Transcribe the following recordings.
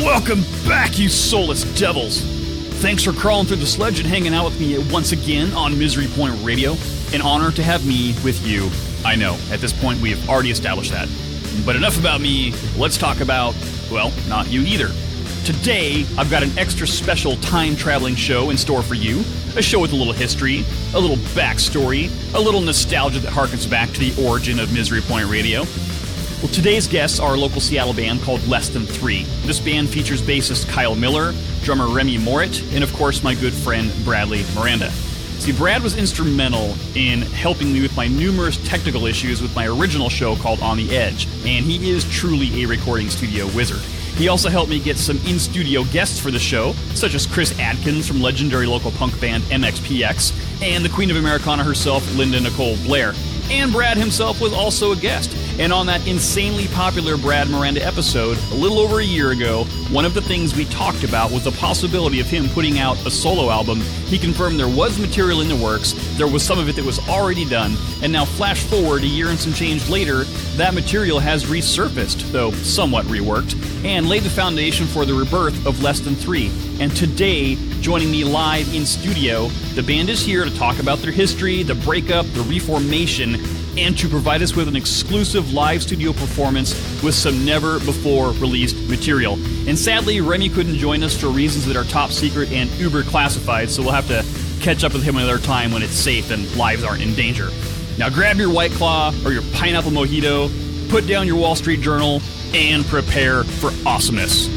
Welcome back, you soulless devils. Thanks for crawling through the sledge and hanging out with me once again on Misery Point Radio. An honor to have me with you. I know, at this point we have already established that. But enough about me, let's talk about, well, not you either. Today, I've got an extra special time-traveling show in store for you. A show with a little history, a little backstory, a little nostalgia that harkens back to the origin of Misery Point Radio. Well, today's guests are a local Seattle band called Less Than Three. This band features bassist Kyle Miller, drummer Remy Morit, and of course my good friend Bradley Miranda. See, Brad was instrumental in helping me with my numerous technical issues with my original show called On the Edge, and he is truly a recording studio wizard. He also helped me get some in-studio guests for the show, such as Chris Adkins from legendary local punk band MXPX, and the Queen of Americana herself, Linda Nicole Blair. And Brad himself was also a guest. And on that insanely popular Brad Miranda episode, a little over a year ago, one of the things we talked about was the possibility of him putting out a solo album. He confirmed there was material in the works, there was some of it that was already done, and now flash forward a year and some change later, that material has resurfaced, though somewhat reworked, and laid the foundation for the rebirth of Less Than Three. And today, joining me live in studio, the band is here to talk about their history, the breakup, the reformation, and to provide us with an exclusive live studio performance with some never-before-released material. And sadly, Remy couldn't join us for reasons that are top secret and uber classified, so we'll have to catch up with him another time when it's safe and lives aren't in danger. Now grab your White Claw or your Pineapple Mojito, put down your Wall Street Journal, and prepare for awesomeness.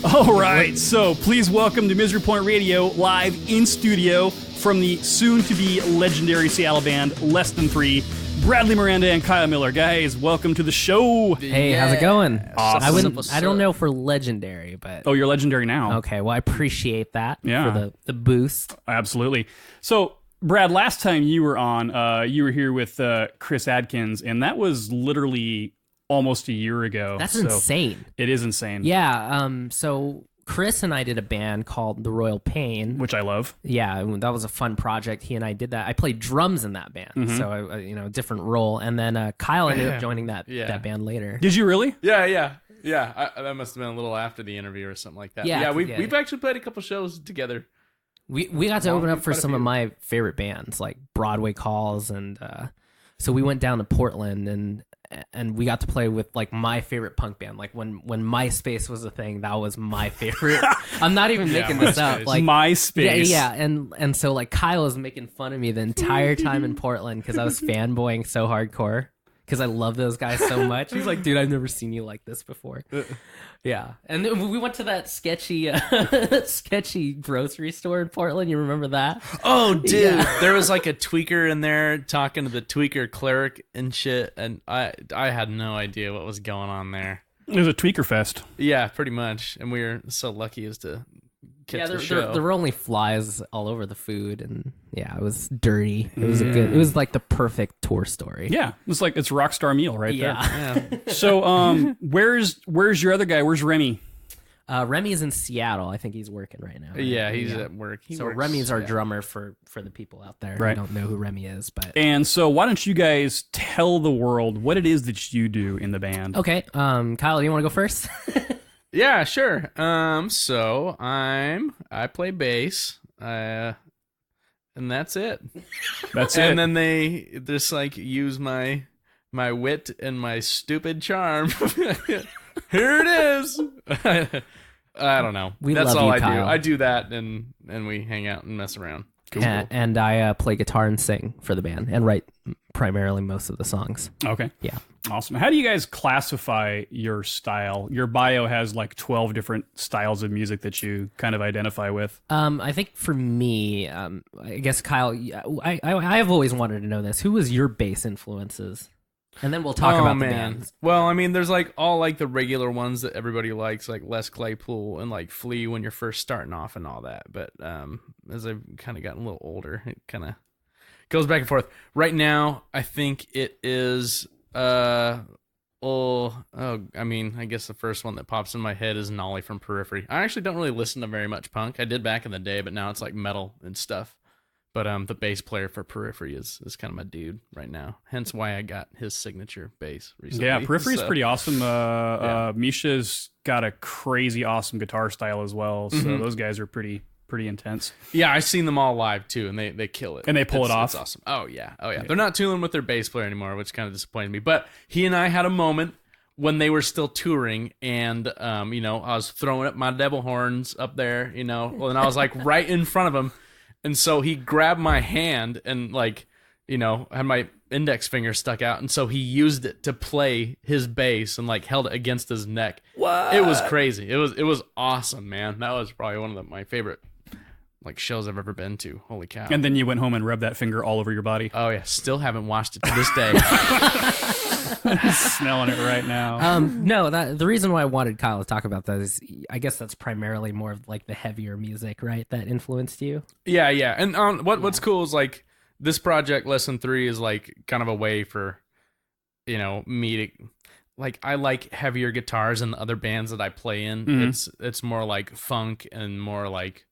All right, so please welcome to Misery Point Radio, live in studio from the soon-to-be legendary Seattle band, Less Than Three, Bradley Miranda and Kyle Miller. Guys, welcome to the show. Hey, how's it going? Awesome. I don't know if we're legendary, but... Oh, you're legendary now. Okay, well, I appreciate that for the boost. Absolutely. So, Brad, last time you were on, you were here with Chris Adkins, and that was literally almost a year ago. That's insane. It is insane. Yeah, so Chris and I did a band called The Royal Pain. Which I love. Yeah, that was a fun project. He and I did that. I played drums in that band, so I different role. And then Kyle ended up joining that band later. Did you really? Yeah. That must have been a little after the interview or something like that. Yeah, we've actually played a couple shows together. We got to open up for some of my favorite bands, like Broadway Calls, and so we went down to Portland and we got to play with like my favorite punk band. Like when MySpace was a thing, that was my favorite. I'm not even making this up. Like MySpace. Yeah. And so like Kyle was making fun of me the entire time in Portland because I was fanboying so hardcore because I love those guys so much. He's like, dude, I've never seen you like this before. Yeah. And then we went to that sketchy grocery store in Portland. You remember that? Oh, dude. Yeah. There was like a tweaker in there talking to the tweaker cleric and shit. And I had no idea what was going on there. It was a tweaker fest. Yeah, pretty much. And we were so lucky as to catch the show. There were only flies all over the food, and yeah, it was dirty. It was like the perfect tour story. Yeah, it's like it's a rock star meal right there. Yeah. So, where's your other guy? Where's Remy? Remy's in Seattle. I think he's working right now. Right? Yeah, he's at work. Remy's our drummer for the people out there who don't know who Remy is. But so why don't you guys tell the world what it is that you do in the band? Okay, Kyle, do you want to go first? Yeah, sure. So I play bass, and that's it. That's it. And then they just like use my wit and my stupid charm. Here it is. I don't know. That's all I do. I do that, and we hang out and mess around. Cool. And I play guitar and sing for the band and write primarily most of the songs. Okay. Yeah. Awesome. How do you guys classify your style? Your bio has like 12 different styles of music that you kind of identify with. I think for me, I guess Kyle, I have always wanted to know this. Who was your bass influences? And then we'll talk about the bands. Well, I mean, there's like all like the regular ones that everybody likes, like Les Claypool and like Flea when you're first starting off and all that. But as I've kind of gotten a little older, it kind of goes back and forth. Right now, I think it is I mean, I guess the first one that pops in my head is Nolly from Periphery. I actually don't really listen to very much punk. I did back in the day, but now it's like metal and stuff. But the bass player for Periphery is kind of my dude right now. Hence why I got his signature bass recently. Yeah, Periphery is pretty awesome. Misha's got a crazy awesome guitar style as well. So those guys are pretty intense. Yeah, I've seen them all live too, and they kill it. And they pull it off. It's awesome. Oh yeah. They're not touring with their bass player anymore, which kind of disappointed me. But he and I had a moment when they were still touring, and I was throwing up my devil horns up there, and I was like right in front of him. And so he grabbed my hand and had my index finger stuck out. And so he used it to play his bass and held it against his neck. What? It was crazy. It was awesome, man. That was probably one of my favorite shows I've ever been to. Holy cow. And then you went home and rubbed that finger all over your body. Oh yeah. Still haven't washed it to this day. Smelling it right now. No, the reason why I wanted Kyle to talk about that is I guess that's primarily more of the heavier music, right? That influenced you. Yeah. And what's cool is this project, Lesson 3, is kind of a way for, me to, I like heavier guitars than the other bands that I play in. Mm-hmm. It's more like funk and more like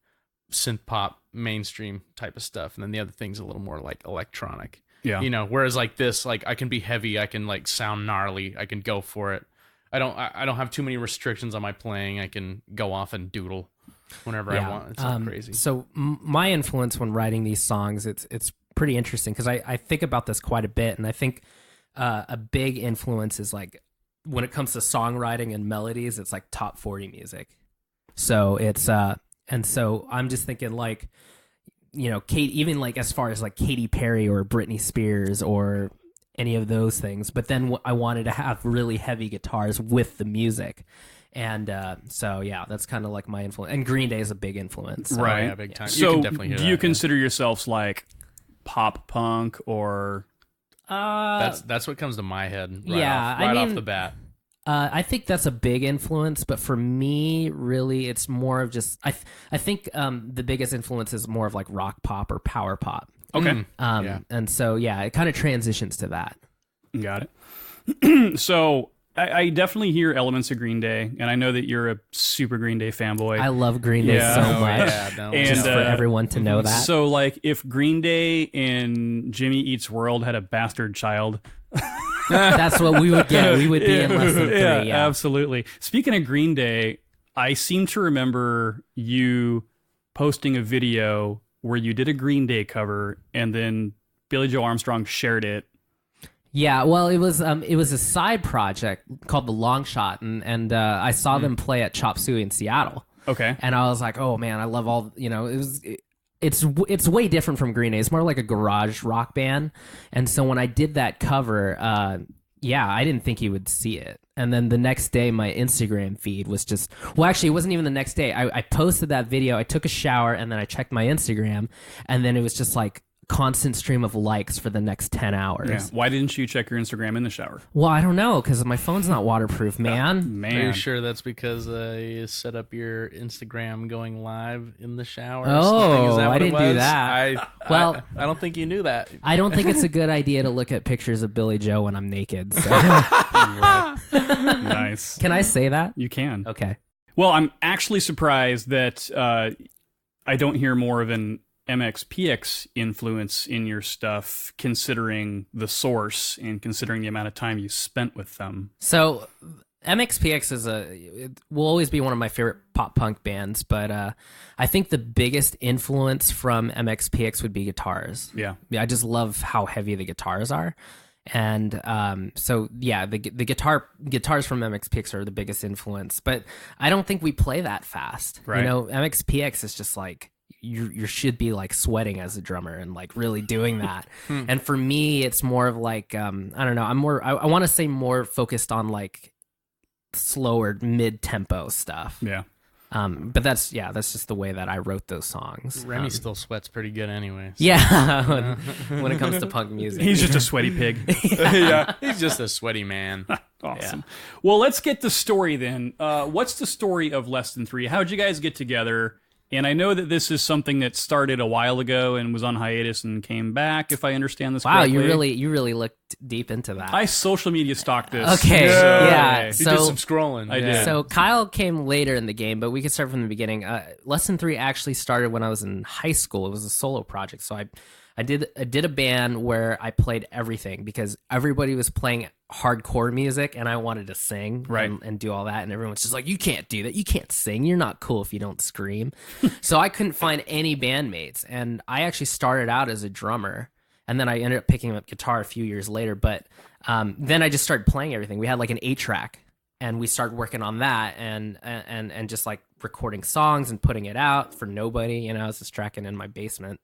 synth pop mainstream type of stuff. And then the other thing's a little more like electronic. Yeah. Whereas this, I can be heavy, I can sound gnarly, I can go for it. I don't have too many restrictions on my playing. I can go off and doodle whenever I want. It's crazy. So my influence when writing these songs, it's pretty interesting because I think about this quite a bit, and I think a big influence is when it comes to songwriting and melodies, it's top 40 music. So it's and so I'm just thinking Kate, even as far as Katy Perry or Britney Spears or any of those things. But then I wanted to have really heavy guitars with the music. And so, yeah, that's kind of my influence. And Green Day is a big influence. So, right. Yeah, big time. So you can definitely hear do you consider yourselves pop punk or... That's what comes to my head off the bat. I think that's a big influence, but for me, really, it's more of just I think the biggest influence is more of rock pop or power pop. Okay. And so it kind of transitions to that. Got it. So I definitely hear elements of Green Day, and I know that you're a super Green Day fanboy. I love Green Day so much. And just for everyone to know that. So if Green Day and Jimmy Eats World had a bastard child. That's what we would get. We would be in less than 3. Yeah, absolutely. Speaking of Green Day, I seem to remember you posting a video where you did a Green Day cover, and then Billy Joe Armstrong shared it. Yeah, well, it was a side project called The Long Shot, and I saw them play at Chop Suey in Seattle. Okay, and I was like, oh man, I love all It's way different from Green Day. It's more like a garage rock band. And so when I did that cover, I didn't think he would see it. And then the next day, my Instagram feed was just... Well, actually, it wasn't even the next day. I posted that video. I took a shower, and then I checked my Instagram. And then it was just constant stream of likes for the next 10 hours. Yeah. Why didn't you check your Instagram in the shower? Well, I don't know, because my phone's not waterproof, man. Are you sure that's because you set up your Instagram going live in the shower? Oh, I didn't do that. I don't think you knew that. I don't think it's a good idea to look at pictures of Billy Joe when I'm naked. So. Nice. Can I say that? You can. Okay. Well, I'm actually surprised that I don't hear more of an MXPX influence in your stuff, considering the source and considering the amount of time you spent with them. So MXPX will always be one of my favorite pop punk bands, but I think the biggest influence from MXPX would be guitars. Yeah, I just love how heavy the guitars are. And the guitars from MXPX are the biggest influence, but I don't think we play that fast. Right. MXPX is just you should be sweating as a drummer and really doing that. And for me, it's more of I don't know. I want to say more focused on slower mid-tempo stuff. Yeah. But that's just the way that I wrote those songs. Remy still sweats pretty good anyway. So. Yeah, when it comes to punk music. He's just a sweaty pig. Yeah, he's just a sweaty man. Awesome. Yeah. Well, let's get the story then. What's the story of Less Than Three? How'd you guys get together? And I know that this is something that started a while ago and was on hiatus and came back, if I understand this correctly. Wow, you really looked deep into that. I social media stalked this. Okay, yeah. You did some scrolling. I did. So Kyle came later in the game, but we could start from the beginning. Less Than Three actually started when I was in high school. It was a solo project. So I did a band where I played everything because everybody was playing hardcore music and I wanted to sing and do all that. And everyone's just like, you can't do that. You can't sing. You're not cool if you don't scream. So I couldn't find any bandmates. And I actually started out as a drummer. And then I ended up picking up guitar a few years later. But then I just started playing everything. We had like an 8-track and we started working on that and just like recording songs and putting it out for nobody. I was just tracking in my basement.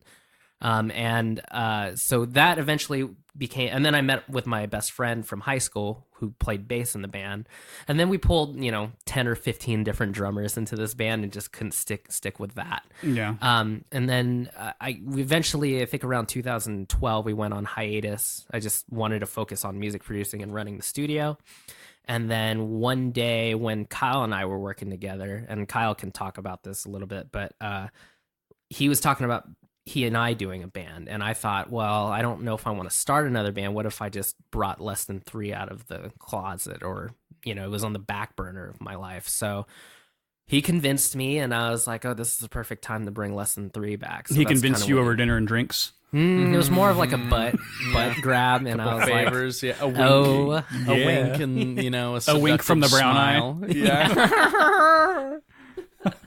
So that eventually became, and then I met with my best friend from high school who played bass in the band. And then we pulled, 10 or 15 different drummers into this band and just couldn't stick with that. Yeah. And then we eventually, I think around 2012, we went on hiatus. I just wanted to focus on music producing and running the studio. And then one day when Kyle and I were working together, and Kyle can talk about this a little bit, but, he was talking about he and I doing a band. And I thought, well, I don't know if I want to start another band. What if I just brought Less Than Three out of the closet or, it was on the back burner of my life. So he convinced me and I was like, oh, this is the perfect time to bring Less Than Three back. So he convinced you over dinner and drinks? It was more of like a butt grab. And I was favors, like, a wink, a wink and, a wink from the brown smile. eye. Yeah.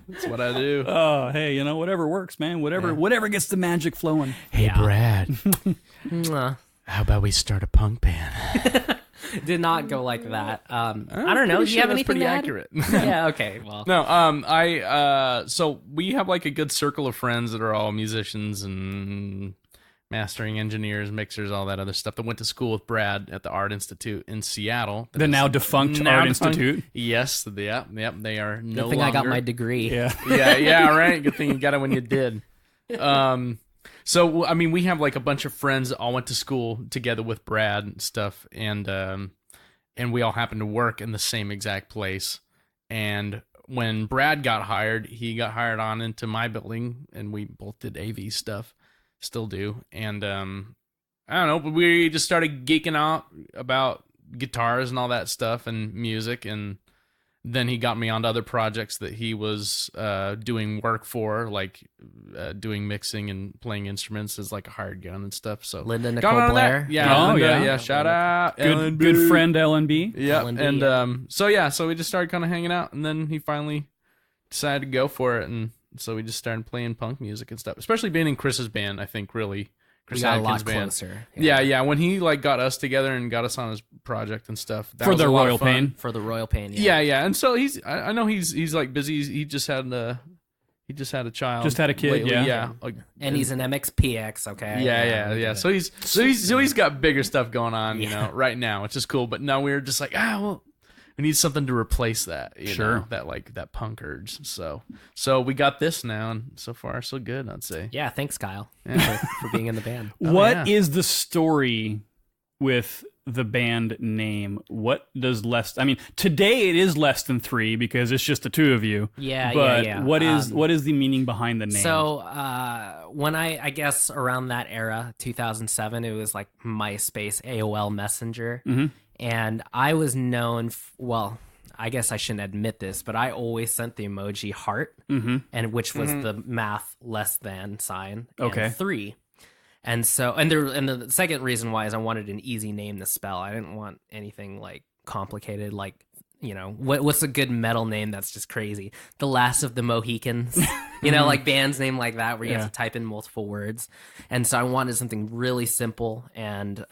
That's what I do. Oh, hey, whatever works, man. Whatever gets the magic flowing. Hey, Brad. How about we start a punk band? Did not go like that. I don't know. Do you have anything pretty to add? accurate? Yeah. Okay. Well. No. So we have like a good circle of friends that are all musicians and mastering engineers, mixers, all that other stuff that went to school with Brad at the Art Institute in Seattle. The now defunct Art Institute. Yes. Yep. They are no Good thing longer. I got my degree. Yeah. Yeah. Right. Good thing you got it when you did. So, I mean, we have like a bunch of friends that all went to school together with Brad and stuff, and we all happened to work in the same exact place. And when Brad got hired, he got hired on into my building, and we both did AV stuff, still do. And I don't know, but we just started geeking out about guitars and all that stuff and music, and then he got me onto other projects that he was doing work for, like doing mixing and playing instruments as like a hired gun and stuff. So Linda Nicole Blair. Yeah. Linda, yeah. Shout out. Good friend LNB. Yeah. LNB, and so we just started kind of hanging out, and then he finally decided to go for it, and so we just started playing punk music and stuff. Especially being in Chris's band, I think really. We got a lot closer. Yeah. When he like got us together and got us on his project and stuff for the Royal Pain. For the Royal Pain. Yeah. And so I know he's like busy. He just had a child. Just had a kid. Lately. Yeah. And he's an MXPX. Okay. Yeah. So he's got bigger stuff going on, right now, which is cool. But now we're just like, we need something to replace that. Sure. That punk urge. So we got this now, and so far so good, I'd say. Yeah. Thanks, Kyle, Yeah. for being in the band. What is the story with the band name? What does today it is Less Than Three because it's just the two of you. Yeah. But what is the meaning behind the name? So when I guess around that era, 2007, it was like MySpace, AOL Messenger. Mm-hmm. And I was known, I guess I shouldn't admit this, but I always sent the emoji heart, and which was the math less than sign, and 3. And so, and the second reason why is I wanted an easy name to spell. I didn't want anything like complicated, like, what's a good metal name that's just crazy? The Last of the Mohicans, like bands name like that where you have to type in multiple words. And so I wanted something really simple, and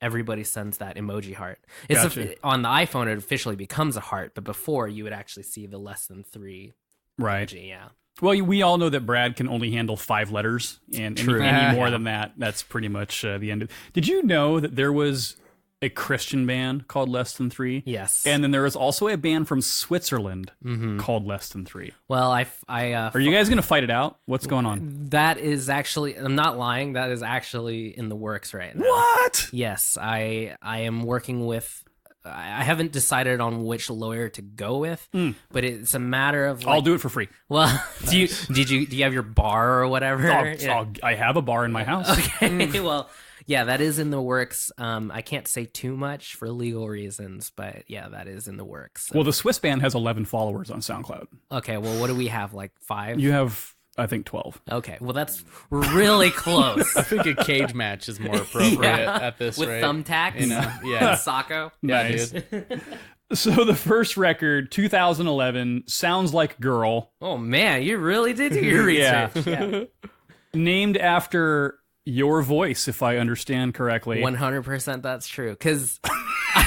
everybody sends that emoji heart. It's on the iPhone, it officially becomes a heart, but before you would actually see the Less Than 3 emoji, yeah. Well, we all know that Brad can only handle 5 letters, and any more than that, that's pretty much the end of it. Did you know that there was a Christian band called Less Than Three. Yes. And then there is also a band from Switzerland called Less Than Three. Well, are you guys going to fight it out? What's going on? That is actually, I'm not lying, that is actually in the works right now. What? Yes, I am working with, I haven't decided on which lawyer to go with, but it's a matter of I'll do it for free. Well, do you have your bar or whatever? I have a bar in my house. Okay, well, yeah, that is in the works. I can't say too much for legal reasons, but yeah, that is in the works. So. Well, the Swiss band has 11 followers on SoundCloud. Okay, well, what do we have, like 5? You have, I think, 12. Okay, well, that's really close. I think a cage match is more appropriate at this with rate. thumbtacks, You know? Yeah. Sacco. Nice. Yeah, dude. So the first record, 2011, Sounds Like Girl. Oh man, you really did do your research. Yeah. Named after your voice, if I understand correctly. 100% that's true. Because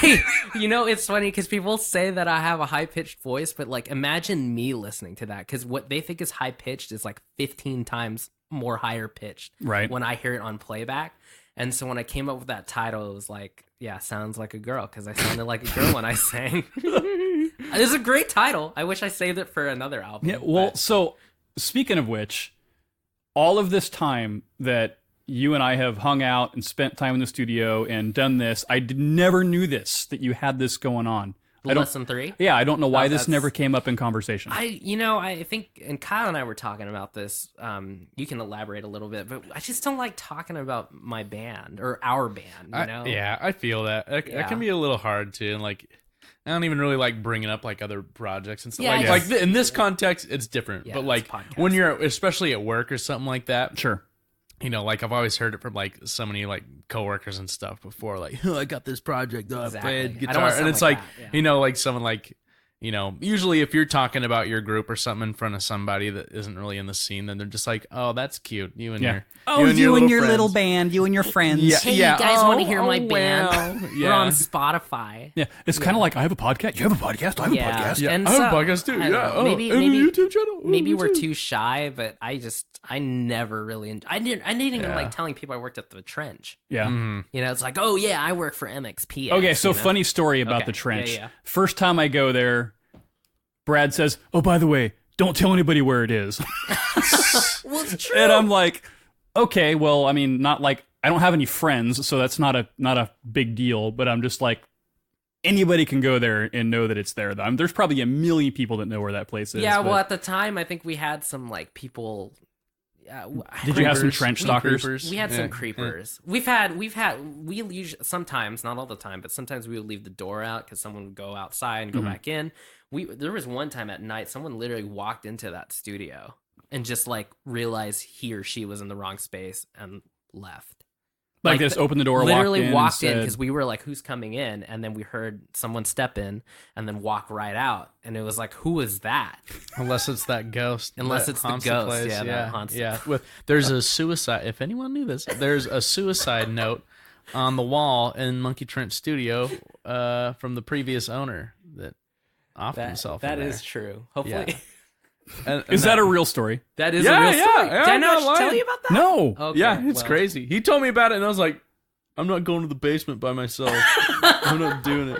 it's funny because people say that I have a high pitched voice, but like imagine me listening to that, because what they think is high pitched is like 15 times more higher pitched when I hear it on playback. And so when I came up with that title, it was like, yeah, sounds like a girl, because I sounded like a girl when I sang. It's a great title. I wish I saved it for another album. Yeah, well, so speaking of which, all of this time that you and I have hung out and spent time in the studio and done this, I never knew that you had this going on. Less Than Three? Yeah, I don't know why this never came up in conversation. I think, and Kyle and I were talking about this, you can elaborate a little bit, but I just don't like talking about my band or our band, you know? Yeah, I feel that. That can be a little hard too, and like, I don't even really like bringing up like other projects and stuff. Yeah, like in this context, it's different. Yeah, but like when you're, especially at work or something like that, sure. You know, like I've always heard it from like so many like coworkers and stuff before, like, oh, I got this project, I played guitar, and it's like, like someone like, usually if you're talking about your group or something in front of somebody that isn't really in the scene, then they're just like, oh, that's cute, you and your little band, you and your friends. Hey, you guys want to hear my band? Well. We're on Spotify. Yeah, it's kind of like, I have a podcast. You have a podcast. I have a podcast. Yeah, and I have a podcast too. Yeah, maybe a YouTube channel. Maybe we're too shy, but I never really. I didn't even like telling people I worked at the Trench. Yeah, it's like, oh yeah, I work for MXPX. Okay, so funny story about the Trench. Yeah. First time I go there, Brad says, "Oh, by the way, don't tell anybody where it is." Well, it's true. And I'm like, okay, well, I mean, not like I don't have any friends, so that's not a big deal. But I'm just like, anybody can go there and know that it's there. There's probably a million people that know where that place is. Yeah, well, at the time, I think we had some like people. Did you have some trench stalkers? We had some creepers. We usually sometimes, not all the time, but sometimes we would leave the door out because someone would go outside and go back in. There was one time at night, someone literally walked into that studio and just like realized he or she was in the wrong space and left. Like this, opened the door, literally walked in because we were like, "Who's coming in?" And then we heard someone step in and then walk right out, and it was like, "Who is that?" Unless it's that ghost. Unless it's the ghost, that haunts the There's a suicide. If anyone knew this, there's a suicide note on the wall in Monkey Trench Studio from the previous owner that offed himself. That is true. Hopefully. Yeah. Is that a real story? That is a real story. Yeah, Did I not tell you about that? No. Okay, yeah, it's crazy. He told me about it, and I was like, I'm not going to the basement by myself. I'm not doing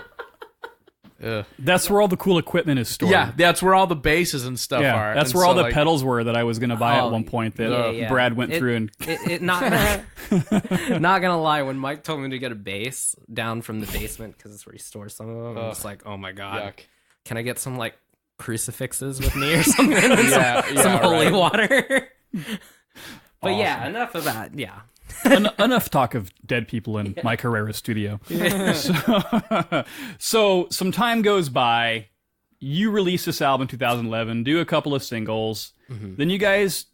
it. That's where all the cool equipment is stored. Yeah, that's where all the basses and stuff are. That's where all the pedals were that I was going to buy at one point that Brad went through. And not gonna lie, when Mike told me to get a bass down from the basement, because it's where he stores some of them, I'm just like, oh my God. Yuck. Can I get some like crucifixes with me or something? Some holy water. But yeah, enough of that. Yeah. Enough talk of dead people in my Carrera studio. So some time goes by. You release this album in 2011, do a couple of singles. Then you guys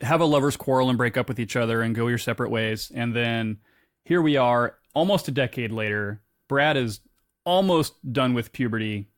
have a lover's quarrel and break up with each other and go your separate ways. And then here we are, almost a decade later. Brad is almost done with puberty.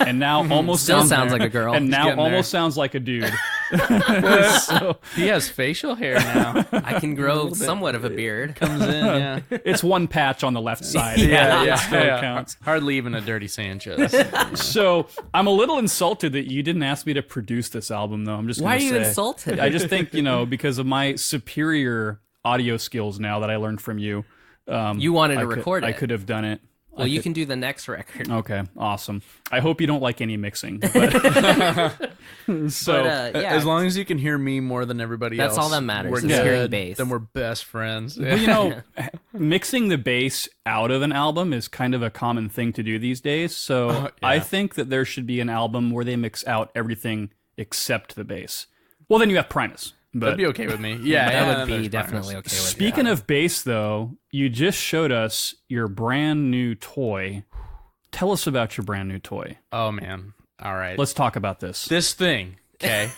And now almost still sounds like a girl. And now almost sounds like a dude. So, he has facial hair now. I can grow somewhat of a beard. Comes in, yeah. It's one patch on the left side. Yeah. Counts. Hardly even a dirty Sanchez. So I'm a little insulted that you didn't ask me to produce this album, though. I'm just Why gonna are you say. insulted? I just think, because of my superior audio skills now that I learned from you, You wanted to record it. I could have done it. Well, you can do the next record. Okay, awesome. I hope you don't like any mixing. But as long as you can hear me more than everybody else, that's all that matters. We're hearing bass. Then we're best friends. Well, mixing the bass out of an album is kind of a common thing to do these days. So I think that there should be an album where they mix out everything except the bass. Well, then you have Primus. But that'd be okay with me. Yeah, that would be definitely okay with me. Speaking of bass, though, you just showed us your brand new toy. Tell us about your brand new toy. Oh, man. All right. Let's talk about this. This thing, okay?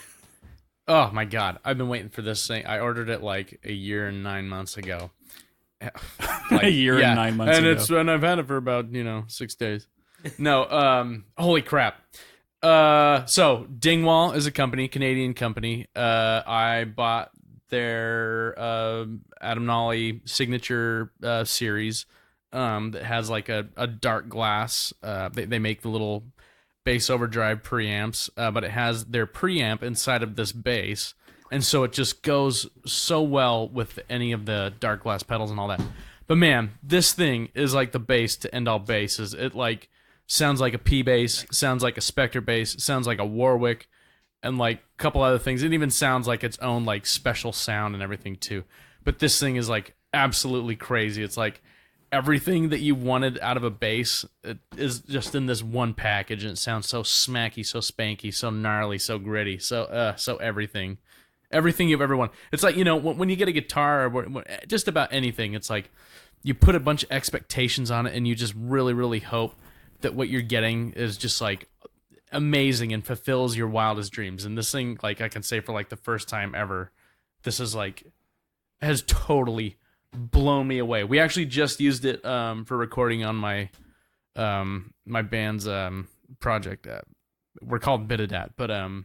Oh, my God. I've been waiting for this thing. I ordered it like a year and 9 months ago. A year and 9 months ago. And I've had it for about, 6 days. No, holy crap. So Dingwall is a company, Canadian company. I bought their Adam Nolly signature series that has like a dark glass. They make the little bass overdrive preamps, but it has their preamp inside of this bass, and so it just goes so well with any of the dark glass pedals and all that. But man, this thing is like the bass to end all basses. It like sounds like a P bass, sounds like a Spectre bass, sounds like a Warwick, and like a couple other things. It even sounds like its own like special sound and everything too. But this thing is like absolutely crazy. It's like everything that you wanted out of a bass is just in this one package, and it sounds so smacky, so spanky, so gnarly, so gritty, so everything you've ever wanted. It's like, when you get a guitar or just about anything, it's like you put a bunch of expectations on it, and you just really, really hope that what you're getting is just like amazing and fulfills your wildest dreams. And this thing, like I can say for like the first time ever, this is like has totally blown me away. We actually just used it for recording on my my band's project. We're called Bitadat, but it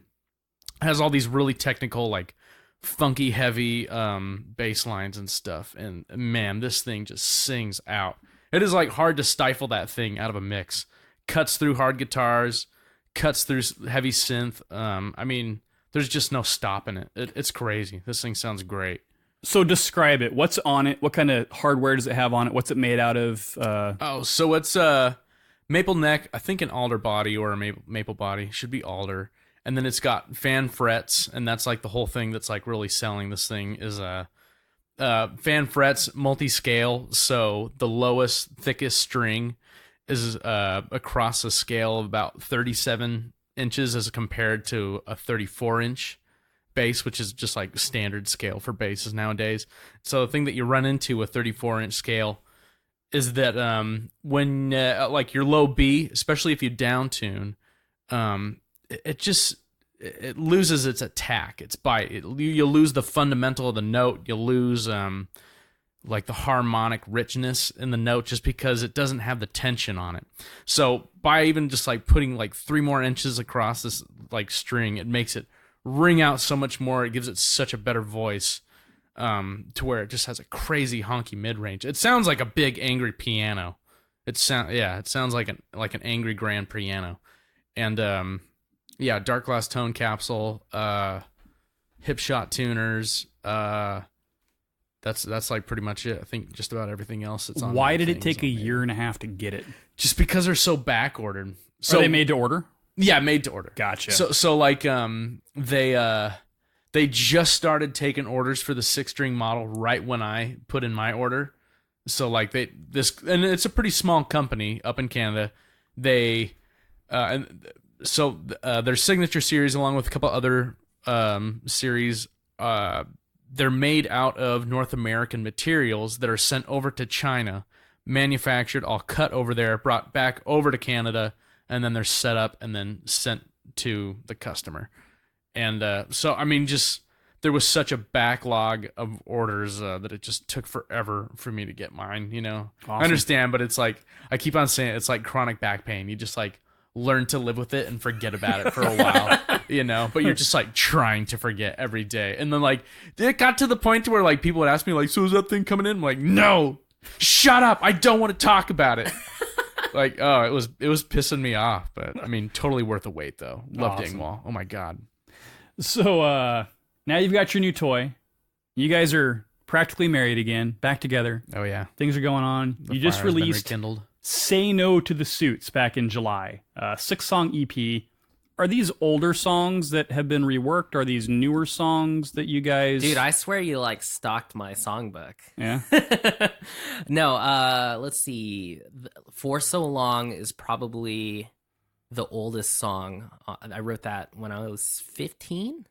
has all these really technical, like funky, heavy bass lines and stuff. And man, this thing just sings out. It is like hard to stifle that thing out of a mix. Cuts through hard guitars, cuts through heavy synth. I mean, there's just no stopping it. It's crazy. This thing sounds great. So describe it. What's on it? What kind of hardware does it have on it? What's it made out of? So it's maple neck, I think an alder body or a maple body. Should be alder. And then it's got fan frets, and that's like the whole thing that's like really selling this thing is fan frets, multi-scale, so the lowest, thickest string is across a scale of about 37 inches as compared to a 34-inch bass, which is just like standard scale for basses nowadays. So the thing that you run into with 34-inch scale is that when like your low B, especially if you down tune, it loses its attack, its bite. You lose the fundamental of the note. You lose like the harmonic richness in the note just because it doesn't have the tension on it. So by even just like putting like 3 more inches across this like string, it makes it ring out so much more. It gives it such a better voice to where it just has a crazy honky mid-range. It sounds like a big angry piano. It sounds like an angry grand piano. And dark glass tone capsule, hip shot tuners. That's like pretty much it. I think just about everything else that's on. Why did it take a year and a half to get it? Just because they're so back ordered. So are they made to order? Yeah, made to order. Gotcha. So like they just started taking orders for the 6-string model right when I put in my order. So like and it's a pretty small company up in Canada. They So their signature series, along with a couple other series, they're made out of North American materials that are sent over to China, manufactured, all cut over there, brought back over to Canada, and then they're set up and then sent to the customer. And so, I mean, just there was such a backlog of orders that it just took forever for me to get mine, Awesome. I understand, but it's like, I keep on saying it's like chronic back pain. You just like learn to live with it and forget about it for a while, but you're just like trying to forget every day. And then like it got to the point to where like people would ask me like, so is that thing coming in? I'm like, no, shut up. I don't want to talk about it. Like, oh, it was pissing me off, but I mean, totally worth the wait though. Love Awesome. Dingwall. Oh my God. So now you've got your new toy. You guys are practically married again, back together. Oh yeah, things are going on. You just released "Say No to the Suits" back in July. 6-song EP. Are these older songs that have been reworked? Are these newer songs that you guys... Dude, I swear you, like, stalked my songbook. Yeah? No, let's see. For So Long is probably the oldest song. I wrote that when I was 15.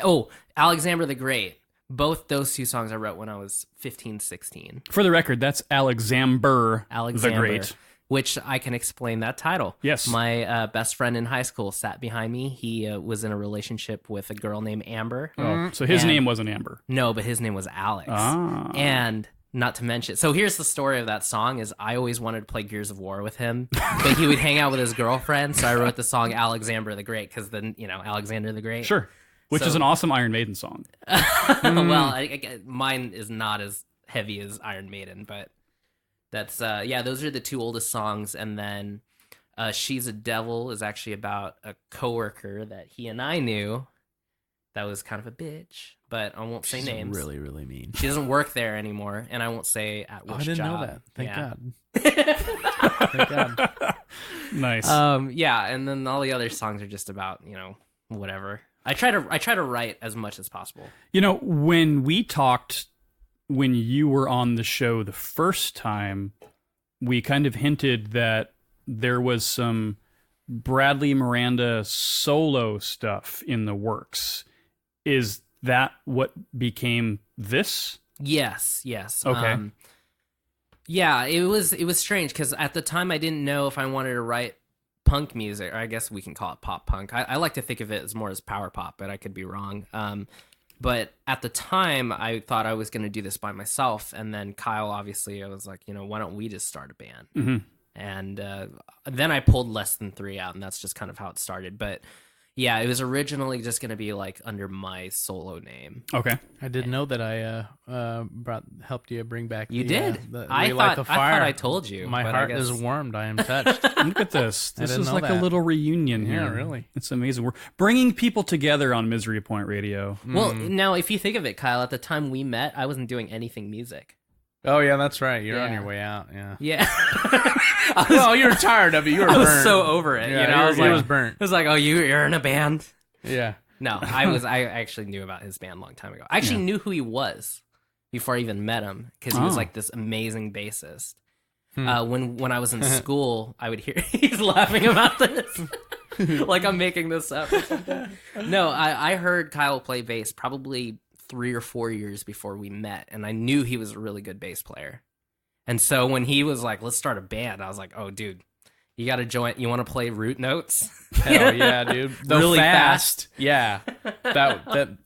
Oh, Alexander the Great. Both those two songs I wrote when I was 15, 16. For the record, that's Alexander the Great. Which I can explain that title. Yes. My best friend in high school sat behind me. He was in a relationship with a girl named Amber. Oh, so his name wasn't Amber. No, but his name was Alex. Ah. And not to mention, so here's the story of that song is I always wanted to play Gears of War with him, but he would hang out with his girlfriend. So I wrote the song Alexander the Great because then, Alexander the Great. Sure. Which is an awesome Iron Maiden song. Well, mine is not as heavy as Iron Maiden, but... That's, those are the two oldest songs. And then She's a Devil is actually about a coworker that he and I knew that was kind of a bitch, but I won't say names. Really, really mean. She doesn't work there anymore, and I won't say at which job. I didn't know that. Thank God. Thank God. Nice. And then all the other songs are just about, whatever. I try to write as much as possible. When we talked... When you were on the show the first time, we kind of hinted that there was some Bradley Miranda solo stuff in the works. Is that what became this? Yes. Okay. It was strange because at the time I didn't know if I wanted to write punk music, or I guess we can call it pop punk. I like to think of it as more as power pop, but I could be wrong. But at the time, I thought I was going to do this by myself. And then Kyle, obviously, I was like, why don't we just start a band? Mm-hmm. And then I pulled Less Than 3 out, and that's just kind of how it started. But yeah, it was originally just going to be like under my solo name. Okay. I didn't know that I helped you bring back You did. I thought I told you. My heart is warmed. I am touched. Look at this. This is like a little reunion here. Yeah, really. It's amazing. We're bringing people together on Misery Point Radio. Well, now, if you think of it, Kyle, at the time we met, I wasn't doing anything music. Oh, yeah, that's right. You're on your way out, yeah. Yeah. You were tired of it. You were burnt. I was so over it. Yeah, I was burnt. I was like, oh, you're in a band? Yeah. No, I actually knew about his band a long time ago. I actually knew who he was before I even met him because he was like this amazing bassist. When I was in school, I would hear... He's laughing about this. Like I'm making this up or something. No, I heard Kyle play bass probably 3 or 4 years before we met, and I knew he was a really good bass player. And so when he was like, let's start a band, I was like, oh, dude, you got to join. You want to play root notes? Hell yeah, dude. Really fast. Yeah. Then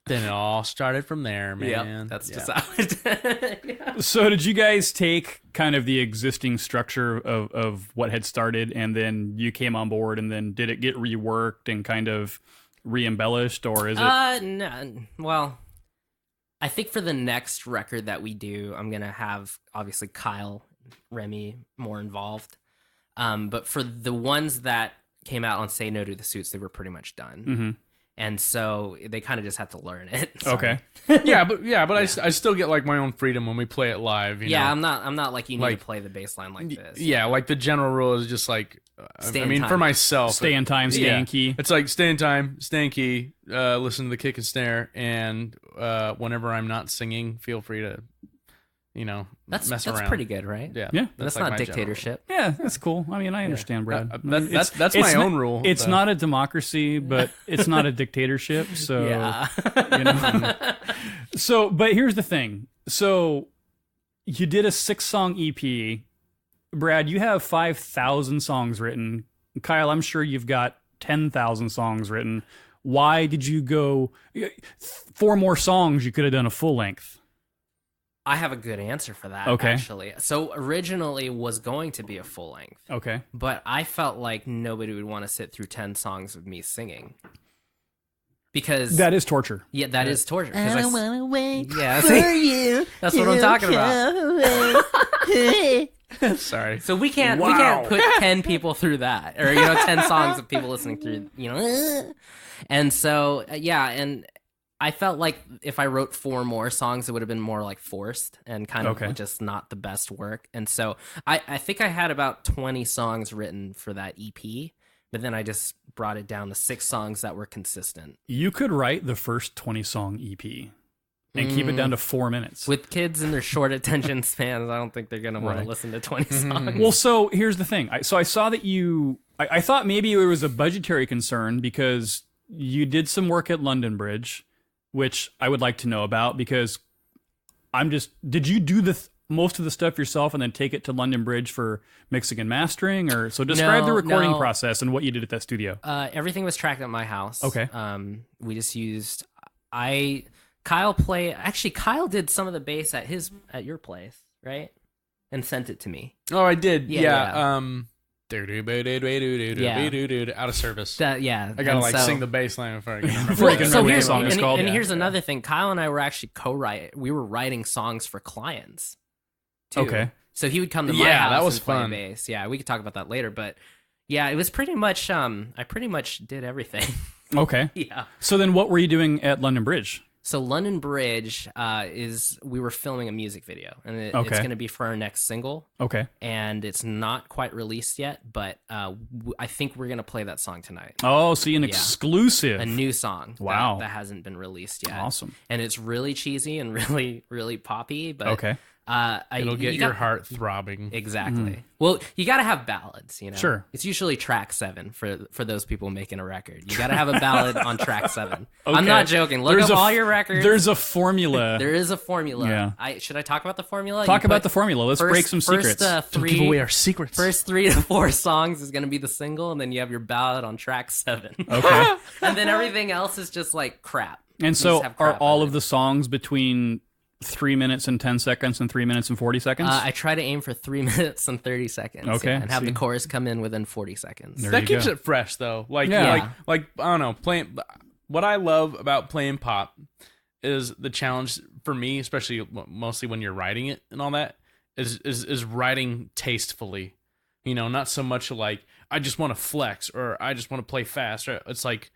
it all started from there, man. Yep, that's just how it yeah. So did you guys take kind of the existing structure of what had started, and then you came on board, and then did it get reworked and kind of re-embellished, or is it? No. Well, I think for the next record that we do, I'm going to have, obviously, Kyle, Remy more involved. But for the ones that came out on Say No to the Suits, they were pretty much done. Mm-hmm. And so they kind of just had to learn it. Okay. I still get like my own freedom when we play it live. You know? I'm not like you need to play the bass line like this. Yeah, like the general rule is just like, for myself, stay in time, stay in key. It's like stay in time, stay in key, listen to the kick and snare, and whenever I'm not singing, feel free to, mess around. That's pretty good, right? Yeah. That's like not dictatorship. Yeah, that's cool. I mean, I understand, Brad. That's my own rule. It's not a democracy, but it's not a dictatorship. So, So, but here's the thing. So, you did a 6-song EP. Brad, you have 5,000 songs written. Kyle, I'm sure you've got 10,000 songs written. Why did you go 4 more songs? You could have done a full length. I have a good answer for that, actually. So originally it was going to be a full length. Okay. But I felt like nobody would want to sit through 10 songs of me singing. Because... That is torture. Yeah, that is torture. I want to wait for you. That's what I'm talking about. Sorry. So we can't put 10 people through that. Or, 10 songs of people listening through, And so, and I felt like if I wrote 4 more songs, it would have been more like forced and kind of just not the best work. And so I think I had about 20 songs written for that EP, but then I just brought it down to 6 songs that were consistent. You could write the first 20-song EP and keep it down to 4 minutes. With kids and their short attention spans, I don't think they're going to want to listen to 20 songs. Well, so here's the thing. I saw that I thought maybe it was a budgetary concern because you did some work at London Bridge, which I would like to know about, because did you do most of the stuff yourself and then take it to London Bridge for mixing and mastering? Or so describe the recording process and what you did at that studio. Everything was tracked at my house. Okay. We just used, Kyle did some of the bass at your place, right? And sent it to me. Oh, I did. Yeah. Out of service. I gotta sing the bass line before I can remember. Here's here's another thing. Kyle and I were actually we were writing songs for clients too. Okay. So he would come to my house that was and play fun. bass. Yeah, we could talk about that later, but yeah, it was pretty much I pretty much did everything. Okay. Yeah. So then what were you doing at London Bridge? So London Bridge we were filming a music video, and it's going to be for our next single. Okay. And it's not quite released yet, but I think we're going to play that song tonight. Oh, see, an exclusive. A new song. Wow. That hasn't been released yet. Awesome. And it's really cheesy and really, really poppy, but okay. It'll get your heart throbbing. Exactly. Mm-hmm. Well, you got to have ballads, you know. Sure. It's usually track 7 for those people making a record. You got to have a ballad on track 7. Okay. I'm not joking. Look up all your records. There's a formula. There is a formula. Yeah. Should I talk about the formula? Talk about the formula. Let's break some secrets. Don't give away our secrets. First 3 to 4 songs is going to be the single, and then you have your ballad on track 7. Okay. And then everything else is just like crap. And so are all of the songs between 3 minutes and 10 seconds and 3 minutes and 40 seconds? I try to aim for 3 minutes and 30 seconds. Okay. And have the chorus come in within 40 seconds. That keeps it fresh, though. Like I don't know, what I love about playing pop is the challenge for me, especially mostly when you're writing it and all that, is writing tastefully. You know, not so much like I just want to flex or I just want to play fast. It's like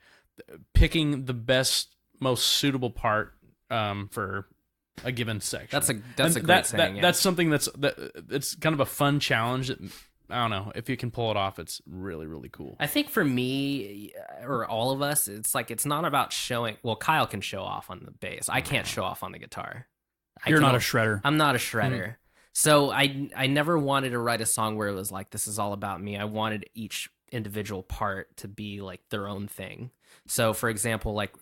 picking the best, most suitable part for a given section. That's a great saying. That's something it's kind of a fun challenge. That, I don't know, if you can pull it off, it's really, really cool. I think for me or all of us, it's like it's not about showing. Well, Kyle can show off on the bass. I can't show off on the guitar. You're not a shredder. I'm not a shredder. Mm-hmm. So I never wanted to write a song where it was like, this is all about me. I wanted each individual part to be like their own thing. So for example, like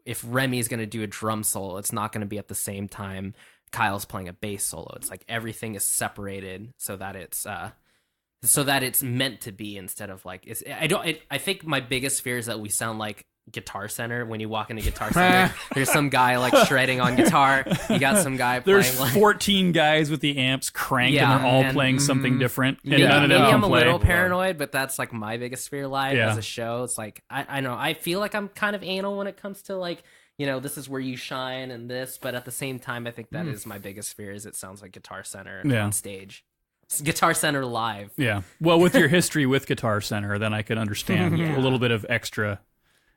if Remy's going to do a drum solo, it's not going to be at the same time Kyle's playing a bass solo. It's like everything is separated so that it's meant to be instead of like it's. I think my biggest fear is that we sound like Guitar Center. When you walk into Guitar Center, there's some guy like shredding on guitar. You got some guy playing. There's 14 guys with the amps cranked, and they're all playing something different. And none of them maybe can I'm play. a little paranoid, but that's like my biggest fear live as a show. It's like I know I feel like I'm kind of anal when it comes to like, you know, this is where you shine and this, but at the same time, I think that is my biggest fear. Is it sounds like Guitar Center on stage. It's Guitar Center live. Yeah. Well, with your history with Guitar Center, then I could understand a little bit of extra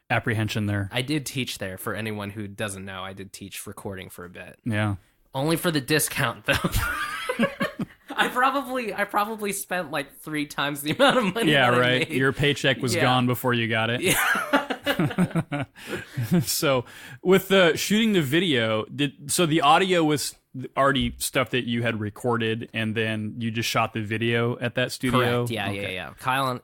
apprehension there. I did teach there. For anyone who doesn't know, I did teach recording for a bit. Yeah. Only for the discount though. I probably spent like 3 times the amount of money. Yeah, that right. I made. Your paycheck was gone before you got it. Yeah. So with the shooting the video, so the audio was already stuff that you had recorded, and then you just shot the video at that studio? Correct. Yeah, okay. Yeah.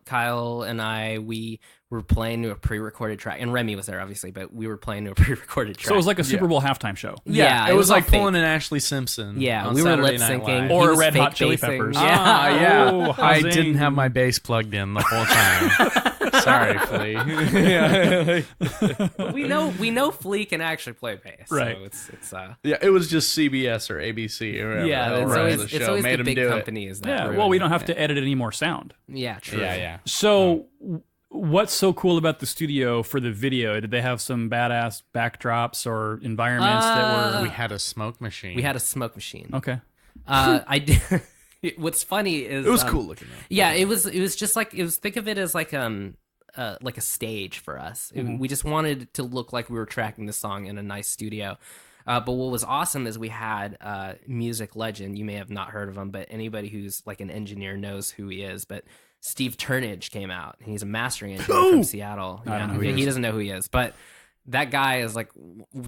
Kyle and I, we were playing to a pre-recorded track, and Remy was there obviously, but we were playing to a pre-recorded track. So it was like a Super Bowl halftime show. Yeah, it was like pulling an Ashley Simpson. Yeah, on we were Saturday lip Night syncing Live. Or Red Hot Chili Peppers. Yeah. Oh, I didn't have my bass plugged in the whole time. Sorry, Flea. we know Flea can actually play bass. Right. So it's yeah, it was just CBS or ABC or whatever. Yeah, it's always made the big do companies. Yeah, well, we don't have to edit any more sound. Yeah, true. Yeah. So what's so cool about the studio for the video? Did they have some badass backdrops or environments that were... We had a smoke machine. Okay. I did... What's funny is... It was cool looking though. Yeah, it was just like... think of it as like like a stage for us. We just wanted it to look like we were tracking the song in a nice studio. But what was awesome is we had music legend. You may have not heard of him, but anybody who's like an engineer knows who he is. But Steve Turnage came out. He's a mastering engineer from Seattle. I don't know who he is. He doesn't know who he is, but that guy is like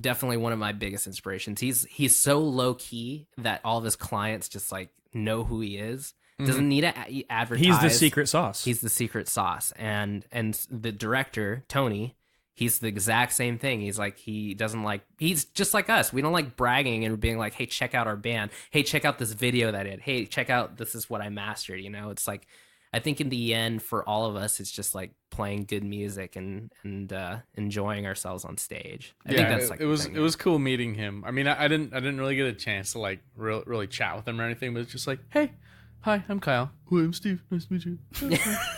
definitely one of my biggest inspirations. He's so low key that all of his clients just like know who he is. Doesn't need to advertise. He's the secret sauce. He's the secret sauce. And the director, Tony, he's the exact same thing. He's like, he's just like us. We don't like bragging and being like, hey, check out our band. Hey, check out this video that I did. Hey, check out, this is what I mastered. You know, it's like, I think in the end for all of us, it's just like playing good music and enjoying ourselves on stage. I think that's like it was cool meeting him. I mean, I didn't really get a chance to like really chat with him or anything, but it's just like, hey, hi, I'm Kyle. Oh, I'm Steve. Nice to meet you.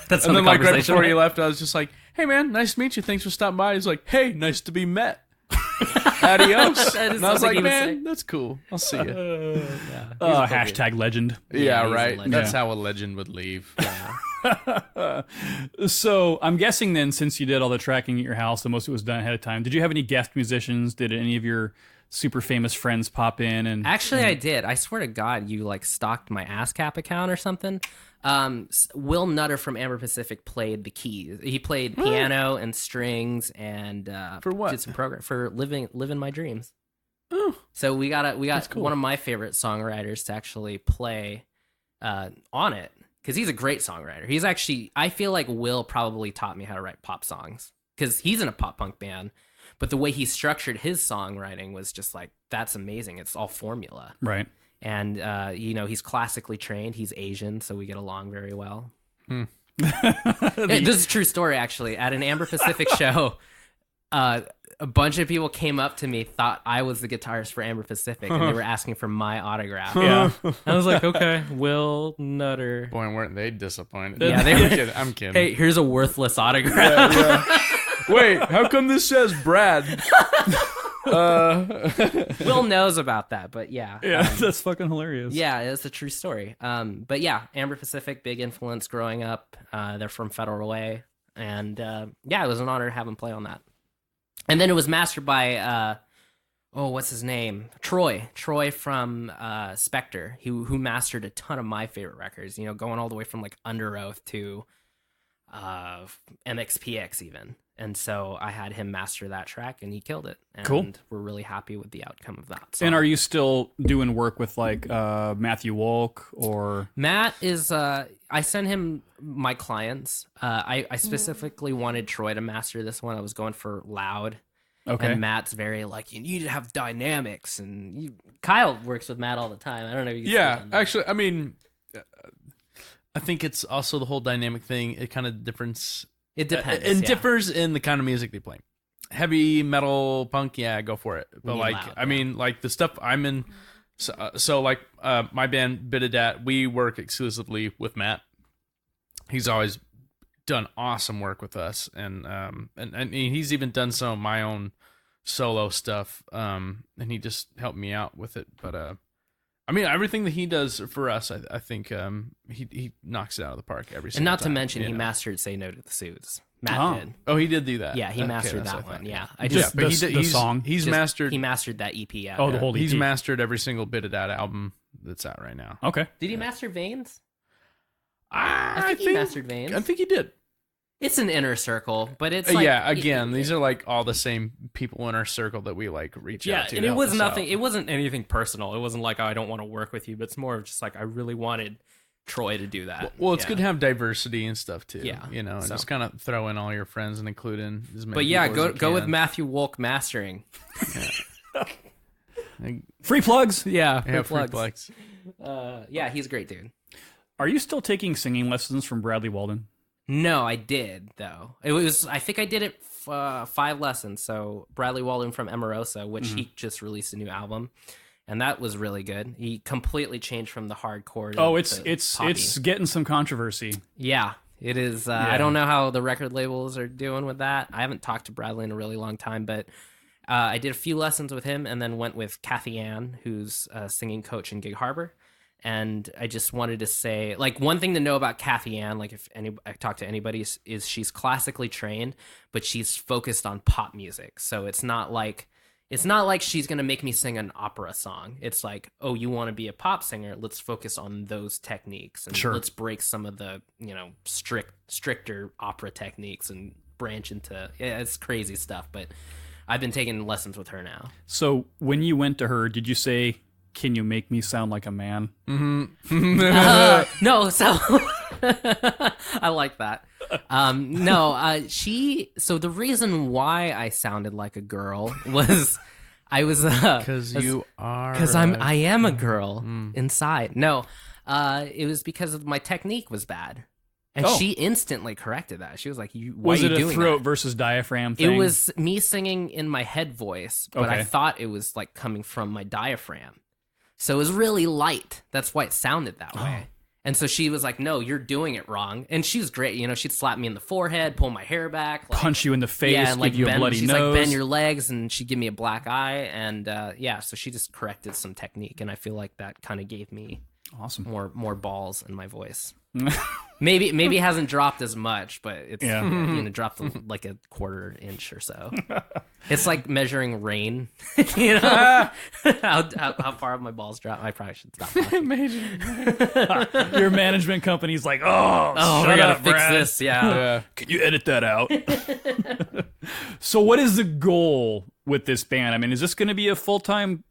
That's and then like right before he left, I was just like, hey man, nice to meet you. Thanks for stopping by. He's like, hey, nice to be met. Adios. And I was like, man, that's cool. I'll see you. Hashtag legend. Yeah, right. That's how a legend would leave. Yeah. So I'm guessing then, since you did all the tracking at your house, and most of it was done ahead of time, did you have any guest musicians? Did any of your super famous friends pop in? And actually, I did. I swear to God, you like stalked my ASCAP account or something. Will Nutter from Amber Pacific played the keys. He played piano and strings and for what? Did some program for living my dreams. Oh, so we got cool. One of my favorite songwriters to actually play on it because he's a great songwriter. He's actually, I feel like Will probably taught me how to write pop songs because he's in a pop punk band. But the way he structured his songwriting was just like, that's amazing. It's all formula. Right. And, he's classically trained. He's Asian, so we get along very well. This is a true story, actually. At an Amber Pacific show, a bunch of people came up to me, thought I was the guitarist for Amber Pacific, and they were asking for my autograph. Yeah. I was like, okay, Will Nutter. Boy, weren't they disappointed? Yeah, they were. I'm kidding. Hey, here's a worthless autograph. Yeah. Wait, how come this says Brad? Will knows about that, but yeah. Yeah, that's fucking hilarious. Yeah, it's a true story. But yeah, Amber Pacific, big influence growing up. They're from Federal Way. And it was an honor to have them play on that. And then it was mastered by, what's his name? Troy from Spectre, who mastered a ton of my favorite records, going all the way from like Under Oath to MXPX even. And so I had him master that track, and he killed it. And cool. We're really happy with the outcome of that song. And are you still doing work with like Matthew Wolk or Matt? Is I sent him my clients. I specifically wanted Troy to master this one. I was going for loud. Okay. And Matt's very like, you need to have dynamics, and Kyle works with Matt all the time. I don't know if you actually, I mean, I think it's also the whole dynamic thing. It kind of differs. It depends. It differs in the kind of music they play. Heavy metal, punk, yeah, go for it. But like, loud, I mean, like the stuff I'm in. So like, my band Bidadat, we work exclusively with Matt. He's always done awesome work with us, and he's even done some of my own solo stuff. And he just helped me out with it. But I mean, everything that he does for us, I think he knocks it out of the park every single time. And not to mention, he mastered "Say No to the Suits." Matt did. Oh, he did do that. Yeah, he mastered that one. Yeah, but the song. He's mastered. He mastered that EP. Yeah. Oh, the whole EP. He's mastered every single bit of that album that's out right now. Okay. Did he master Veins? I think he mastered Veins. I think he did. It's an inner circle, but it's like, these are like all the same people in our circle that we like reach out to. Yeah, and it was nothing. It wasn't anything personal. It wasn't like, oh, I don't want to work with you, but it's more of just like I really wanted Troy to do that. Well, it's good to have diversity and stuff too. Yeah, and just kind of throw in all your friends and include in as many. But yeah, people as you go can. with Matthew Wolk mastering. Free plugs. Yeah, free plugs. Yeah, he's a great dude. Are you still taking singing lessons from Bradley Walden? No, I did though. I think I did it 5 lessons. So Bradley Walden from Emerosa, which he just released a new album, and that was really good. He completely changed from the hardcore. It's getting some controversy. Yeah, it is. I don't know how the record labels are doing with that. I haven't talked to Bradley in a really long time, but I did a few lessons with him, and then went with Kathy Ann, who's a singing coach in Gig Harbor. And I just wanted to say, like, one thing to know about Kathy Ann, like, if I talk to anybody, is she's classically trained, but she's focused on pop music. So it's not like she's going to make me sing an opera song. It's like, oh, you want to be a pop singer? Let's focus on those techniques. And let's break some of the, stricter opera techniques and branch into, it's crazy stuff. But I've been taking lessons with her now. So when you went to her, did you say, "Can you make me sound like a man"? Mm-hmm. No, so I like that. So the reason why I sounded like a girl was I was because I am a girl inside. No, it was because of my technique was bad. And she instantly corrected that. She was like, why are you doing that? Was it a throat versus diaphragm thing? It was me singing in my head voice, but I thought it was like coming from my diaphragm. So it was really light. That's why it sounded that way. And so she was like, no, you're doing it wrong. And she was great. She'd slap me in the forehead, pull my hair back. Like, punch you in the face, and give you a bloody she's nose. Like, bend your legs, and she'd give me a black eye. And so she just corrected some technique. And I feel like that kind of gave me more balls in my voice. Maybe it hasn't dropped as much, but it's dropped like a quarter inch or so. It's like measuring rain. How far my balls drop. I probably should stop talking. Your management company's like, we gotta fix Brad. this. Yeah. Can you edit that out? So what is the goal with this band? I mean, is this going to be a full-time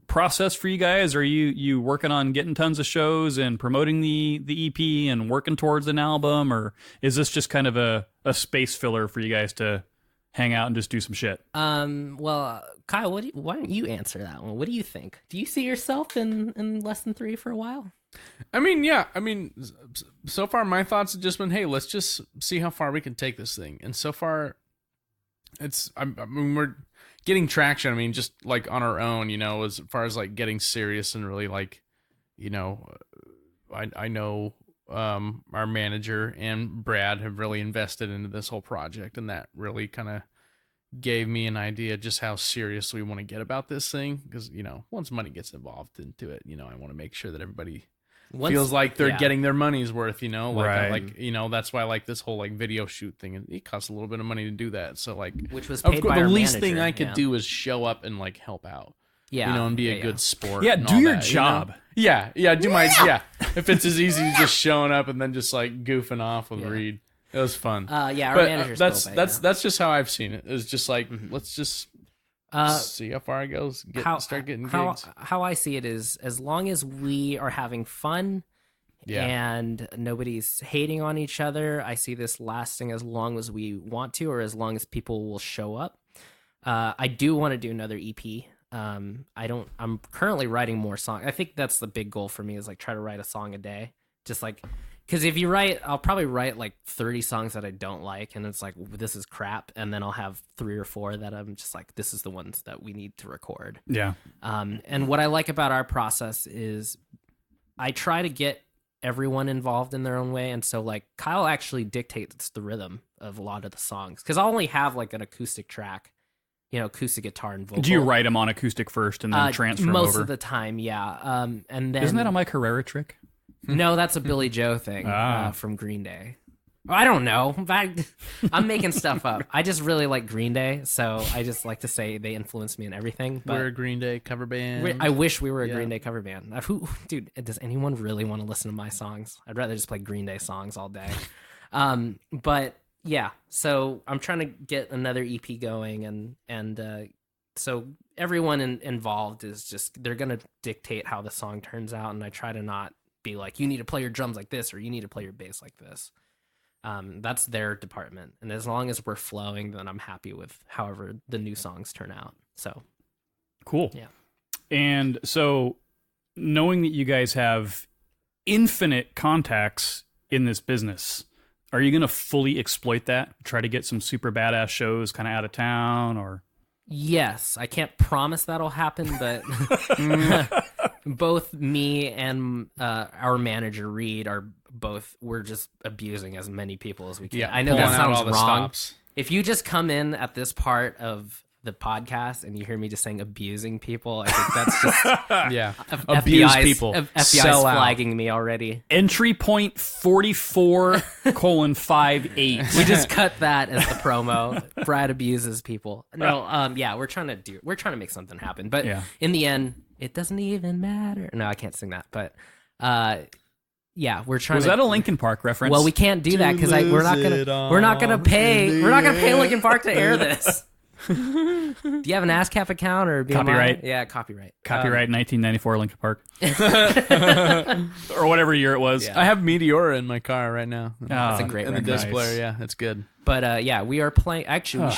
process for you guys? Are you working on getting tons of shows and promoting the EP and working towards an album, or is this just kind of a space filler for you guys to hang out and just do some shit? Well, Kyle, why don't you answer that one? What do you think? Do you see yourself in Less Than Three for a while? I mean, yeah. I mean, so far my thoughts have just been, hey, let's just see how far we can take this thing. And so far, we're getting traction. I mean, just like on our own, as far as like getting serious and really like, I know our manager and Brad have really invested into this whole project, and that really kind of gave me an idea just how serious we want to get about this thing. Because once money gets involved into it, I want to make sure that everybody feels like they're getting their money's worth. That's why I like this whole like video shoot thing, and it costs a little bit of money to do that. So which was paid by our the least manager, thing I could do is show up and like help out. Yeah, and be a good sport. Yeah, and do all your that, job. Yeah, do my If it's as easy as just showing up and then just like goofing off with Reed, it was fun. Our manager's that's just how I've seen it. It's just like let's just see how far it goes. Start getting gigs. How I see it is, as long as we are having fun. Yeah. And nobody's hating on each other, I see this lasting as long as we want to, or as long as people will show up. I do want to do another EP. I'm currently writing more songs. I think that's the big goal for me, is like try to write a song a day. Just like, because if you I'll probably write like 30 songs that I don't like, and it's like, this is crap. And then I'll have 3 or 4 that I'm just like, this is the ones that we need to record. Yeah. And what I like about our process is I try to get everyone involved in their own way. And so like Kyle actually dictates the rhythm of a lot of the songs, because I'll only have like an acoustic track, acoustic guitar and vocal. Do you write them on acoustic first and then transfer them over? Most of the time, yeah. And then isn't that a Mike Herrera trick? No, that's a Billy Joe thing from Green Day. I don't know. I'm making stuff up. I just really like Green Day, so I just like to say they influenced me in everything. But we're a Green Day cover band. I wish we were a Green Day cover band. Dude, does anyone really want to listen to my songs? I'd rather just play Green Day songs all day. But yeah, so I'm trying to get another EP going, and so everyone involved is just, they're gonna dictate how the song turns out, and I try to not be like, you need to play your drums like this, or you need to play your bass like this. That's their department, and as long as we're flowing, then I'm happy with however the new songs turn out. So cool. Yeah. And so, knowing that you guys have infinite contacts in this business, are you going to fully exploit that? Try to get some super badass shows kind of out of town, or? Yes, I can't promise that'll happen, but both me and our manager Reed we're just abusing as many people as we can. Yeah, I know that sounds all the wrong. stops. If you just come in at this part of the podcast and you hear me just saying abusing people, I think that's just abuse people. FBI's flagging me already. Entry point 44:58. We just cut that as the promo. Brad abuses people. No, we're trying to make something happen. But in the end, it doesn't even matter. No, I can't sing that. But we're trying. Was that a Linkin Park reference? Well, we can't do that because we're not gonna pay Linkin Park to air this. Do you have an ASCAP account or BMI? Copyright? Yeah, copyright. Copyright 1994 Linkin Park. Or whatever year it was. I have Meteora in my car right now. That's a great in the disc player. Yeah, it's good. But we are playing. Actually,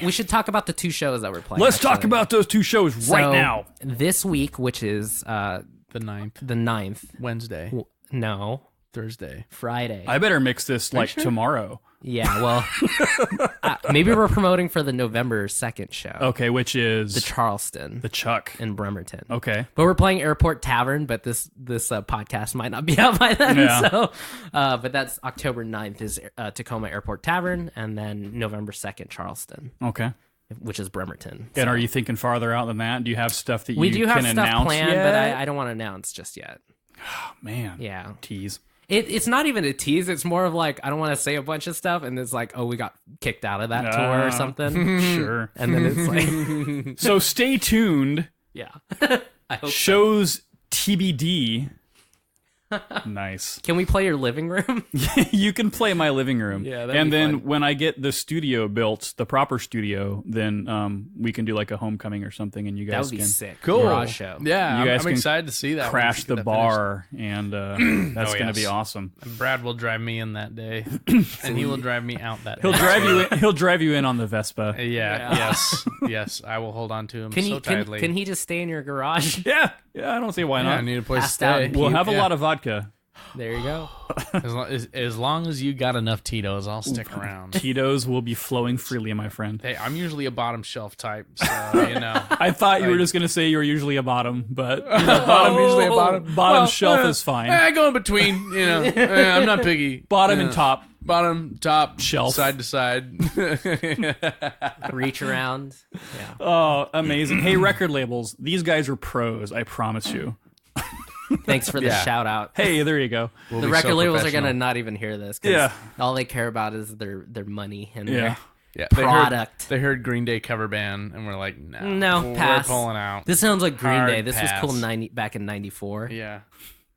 we should talk about the 2 shows that we're playing. Let's talk about those 2 shows right now. This week, which is the 9th. The 9th. Wednesday. No. Thursday. Friday. I better mix this tomorrow. Yeah, well, maybe we're promoting for the November 2nd show. Okay, which is the Charleston, the Chuck in Bremerton. Okay, but we're playing Airport Tavern. But this podcast might not be out by then. Yeah. So, but that's October 9th is Tacoma Airport Tavern, and then November 2nd Charleston. Okay, which is Bremerton. And are you thinking farther out than that? Do you have stuff that we do have can stuff announce planned, yet? but I don't want to announce just yet. Oh man, yeah, tease. It's not even a tease. It's more of like, I don't want to say a bunch of stuff. And it's like, oh, we got kicked out of that tour or something. Sure. And then it's like. So stay tuned. Yeah. I hope shows TBD. Nice. Can we play your living room? You can play my living room. Yeah, and then fun. When I get the studio built, the proper studio, then we can do like a homecoming or something, and you guys that would be sick. Cool. Garage show. Yeah, you guys I'm excited to see that. Crash the bar, and that's going to be awesome. And Brad will drive me in that day, and he will drive me out that. He'll drive you in on the Vespa. Yes. I will hold on to him tightly. Can he just stay in your garage? Yeah. I don't see why not. I need a place to stay. We'll have a lot of vodka. There you go. As long as you got enough Tito's, I'll stick around. Tito's will be flowing freely, my friend. Hey, I'm usually a bottom shelf type, so I thought you were just going to say you were usually a bottom, but I'm usually a bottom shelf is fine. I go in between, I'm not picky. Bottom and top. Bottom, top, shelf, side to side. Reach around. Yeah. Oh, amazing. Hey, record labels, these guys are pros, I promise you. Thanks for the shout out. Hey, there you go. The record labels are gonna not even hear this. Yeah, all they care about is their money and their product. They heard Green Day cover band and we're like, no, pass. We're pulling out. This sounds like Green Day. This was cool back in '94. Yeah.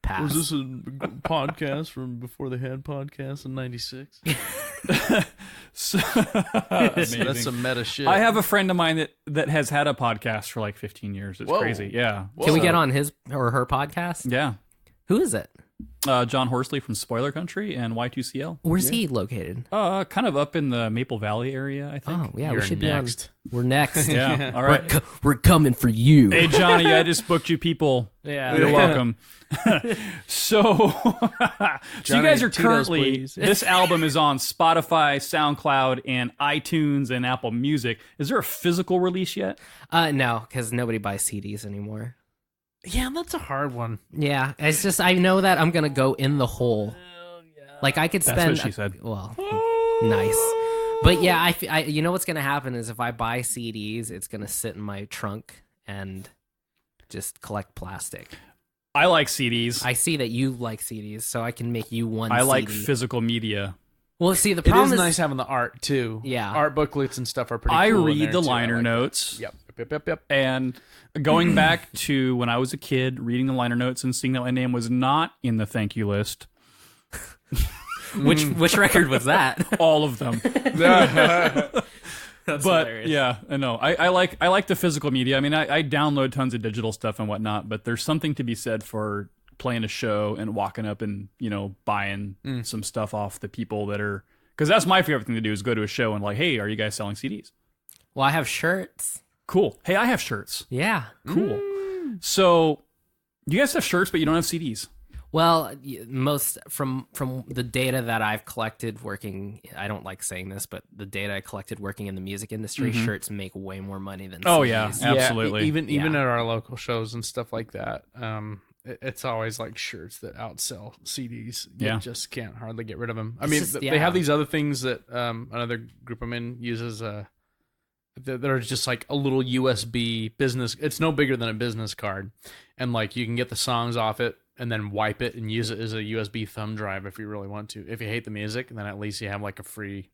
Pass. Was this a podcast from before they had podcasts in '96? That's some meta shit. I have a friend of mine that has had a podcast for like 15 years. It's crazy. Yeah. Can we get on his or her podcast? Yeah. Who is it? John Horsley from Spoiler Country and Y2CL. Where's he located? Kind of up in the Maple Valley area, I think. Oh, yeah, we should next. We're next. Yeah, all right. We're coming for you. Hey, Johnny, I just booked you people. Yeah. You're welcome. So you guys are currently, this album is on Spotify, SoundCloud, and iTunes and Apple Music. Is there a physical release yet? No, because nobody buys CDs anymore. Yeah, that's a hard one. Yeah, it's just I know that I'm gonna go in the hole. Like I could spend. That's what she said. Well, nice. But yeah, I you know what's gonna happen is if I buy CDs, it's gonna sit in my trunk and just collect plastic. I like CDs. I see that you like CDs, so I can make you one. I CD. like physical media. Well, see, the problem is nice having the art too. Yeah, art booklets and stuff are pretty. I cool read the liner notes. Yep. And going back to when I was a kid, reading the liner notes and seeing that my name was not in the thank you list. Which record was that? All of them. That's hilarious. Yeah, I know. I like the physical media. I mean, I download tons of digital stuff and whatnot, but there's something to be said for playing a show and walking up and buying some stuff off the people that are, because that's my favorite thing to do is go to a show and like, hey, are you guys selling CDs? Well, I have shirts. Cool. Hey, I have shirts. Yeah. Cool. So you guys have shirts, but you don't have CDs. Well, most from the data that I've collected working, I don't like saying this, but the data I collected working in the music industry, shirts make way more money than CDs. Oh yeah, absolutely. Even at our local shows and stuff like that, it's always like shirts that outsell CDs. You just can't hardly get rid of them. I mean, they have these other things that another group I'm in uses that are just like a little USB business. It's no bigger than a business card, and like you can get the songs off it and then wipe it and use it as a USB thumb drive if you really want to. If you hate the music, then at least you have like a free,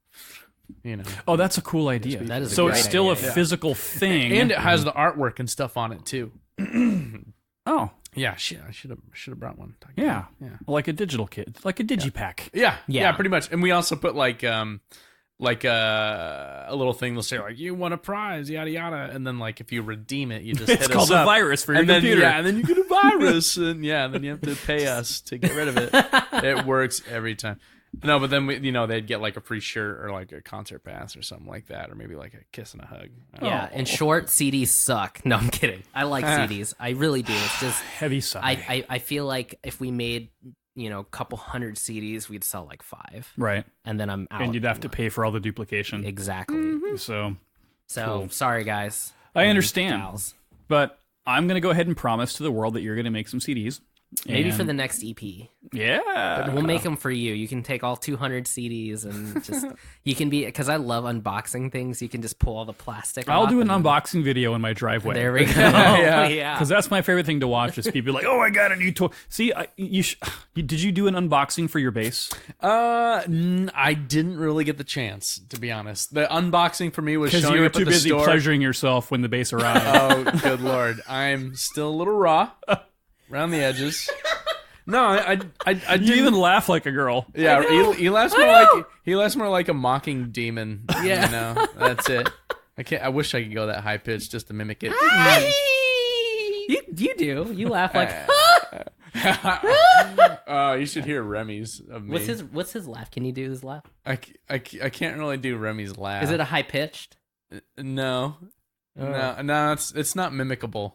Oh, that's a cool idea. That is so a great it's still idea. a physical thing, and it has the artwork and stuff on it too. Oh. Yeah, shit, I should have brought one. Yeah. Like a digital kit, like a digipack. Yeah, pretty much. And we also put like a little thing. They'll say like, you won a prize, yada yada, and then like if you redeem it, you just it's hit called us up. a virus for your and then, computer. Yeah, and then you get a virus, and then you have to pay us to get rid of it. It works every time. No, but then they'd get like a free shirt or like a concert pass or something like that, or maybe like a kiss and a hug. Yeah, in short, CDs suck. No, I'm kidding. I like CDs. I really do. It's just heavy side. I feel like if we made a couple hundred CDs, we'd sell like 5. Right. And then I'm out. And you'd have to pay for all the duplication. Exactly. Mm-hmm. So cool. Sorry guys. I understand. But I'm going to go ahead and promise to the world that you're going to make some CDs. Maybe for the next EP. Yeah. We'll make them for you. You can take all 200 CDs and just, you can be, because I love unboxing things, you can just pull all the plastic I'll off do an unboxing video in my driveway. There we go. Yeah. Because that's my favorite thing to watch is people like, oh, I got a new toy. See, did you do an unboxing for your bass? I didn't really get the chance, to be honest. The unboxing for me was showing you were up too at the busy store. pleasuring yourself when the bass arrived. Oh, good Lord. I'm still a little raw around the edges. No, I didn't. You even laugh like a girl. Yeah, he laughs more like a mocking demon. Yeah, that's it. I wish I could go that high pitch just to mimic it. You do. You laugh like. Oh, you should hear Remy's of me. What's his laugh? Can you do his laugh? I can't really do Remy's laugh. Is it a high pitched? No, no, it's not mimicable.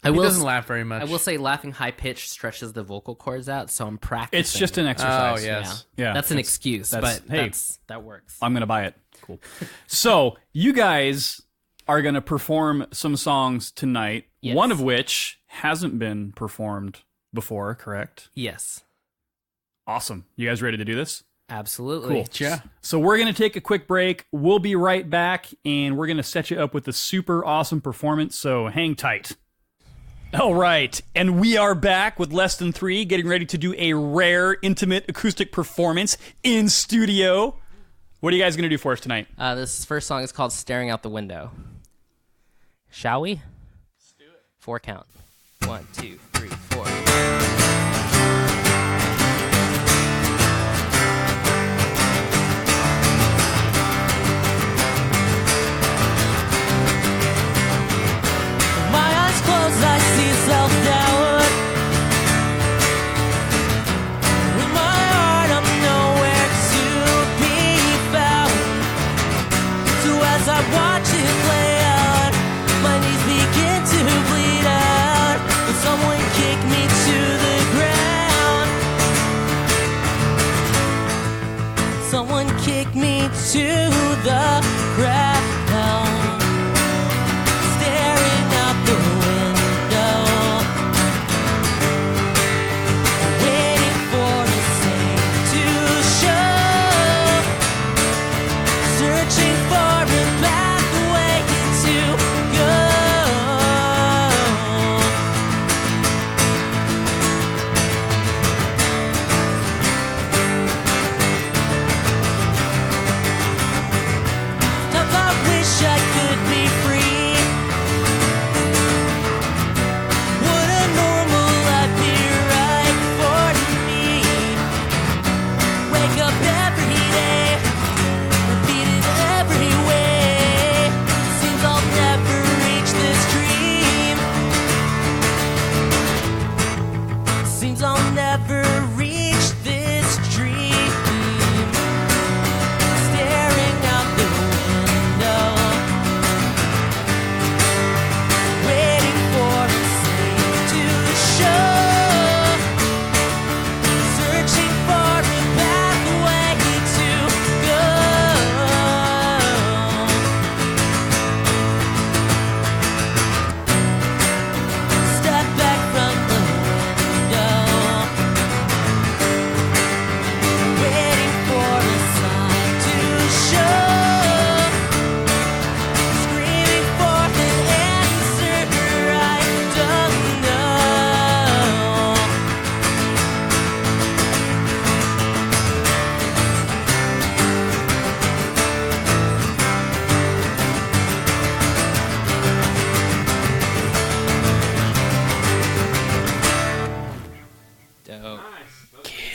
He doesn't laugh very much. I will say laughing high pitched stretches the vocal cords out, so I'm practicing. It's just an exercise. Oh, yes. Yeah. That's an excuse, but that works. I'm going to buy it. Cool. So, you guys are going to perform some songs tonight, one of which hasn't been performed before, correct? Yes. Awesome. You guys ready to do this? Absolutely. Cool. Yeah. So we're going to take a quick break. We'll be right back, and we're going to set you up with a super awesome performance, so hang tight. All right, and we are back with Less Than 3, getting ready to do a rare, intimate acoustic performance in studio. What are you guys going to do for us tonight? This first song is called Staring Out the Window. Shall we? Let's do it. 4 count. 1, 2, 3, 4. I see self-doubt. In my heart, I'm nowhere to be found. So as I watch it play out, my knees begin to bleed out. Will someone kick me to the ground? Someone kick me to the ground. Staring out the window, waiting for a sign to show, searching for a pathway to go.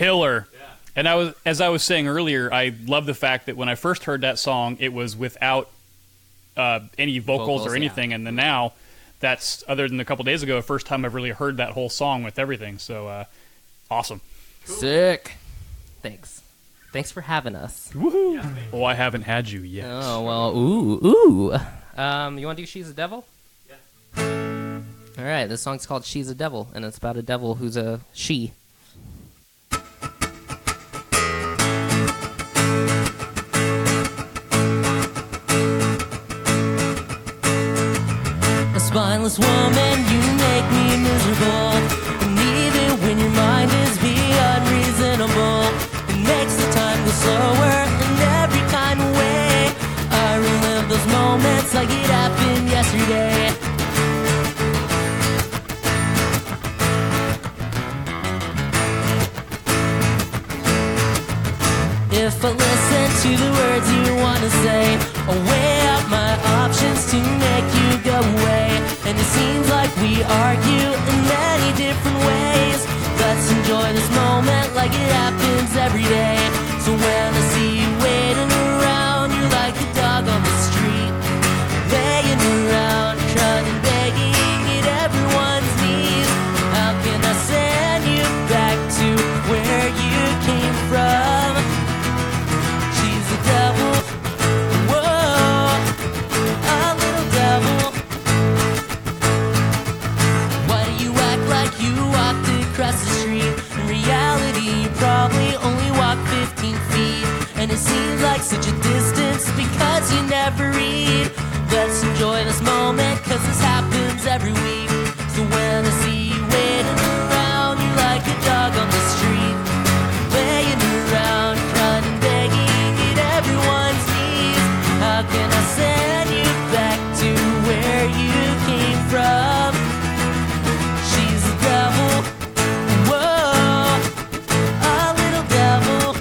killer. Yeah. And as I was saying earlier, I love the fact that when I first heard that song, it was without any vocals or anything, and then now that's, other than a couple days ago, the first time I've really heard that whole song with everything. So awesome. Cool. Sick. Thanks for having us. Woohoo! Yeah, oh, I haven't had you yet. Oh well, ooh. You want to do "She's a Devil"? Yeah. All right. This song's called "She's a Devil," and it's about a devil who's a she. A spineless woman, you make me miserable. And even when your mind is beyond reasonable, it makes the time go slower in every kind of way. I relive those moments like it happened yesterday. If I listen to the words you want to say, I'll weigh out my options to make you go away. And it seems like we argue in many different ways. Let's enjoy this moment like it happens every day. So when I see you waiting around, you're like a dog on the street, laying around, crying and begging at everyone's knees. How can I send you back to where you came from? She's a devil, whoa, a little devil. Why do you act like you walked across the street? In reality, you probably only walk 15 feet. And it seems like such a distance because you never read. Let's enjoy this moment, cause this happens every week. So when I see you waiting around, you're like a dog on the street, laying around, crying and begging at everyone's knees. How can I send you back to where you came from? She's a devil, whoa, a little devil.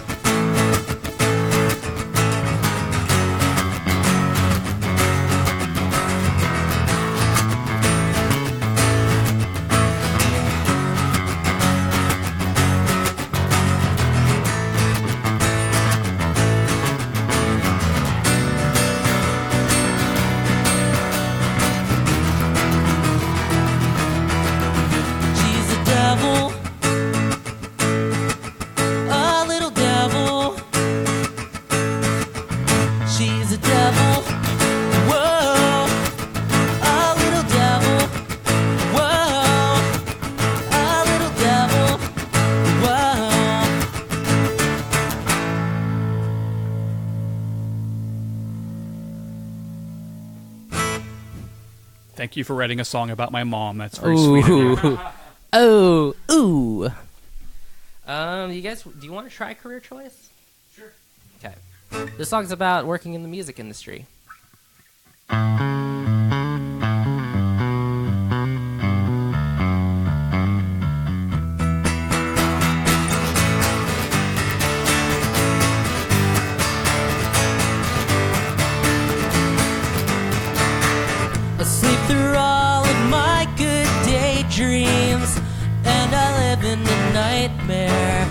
She's a devil, a little devil. She's a devil, whoa, a little devil, whoa, a little devil, whoa. Thank you for writing a song about my mom. That's very sweet of you. Oh, ooh. You guys, do you want to try career choice? Sure. Okay. This song's about working in the music industry. I sleep through all of my good daydreams, and I live in a nightmare.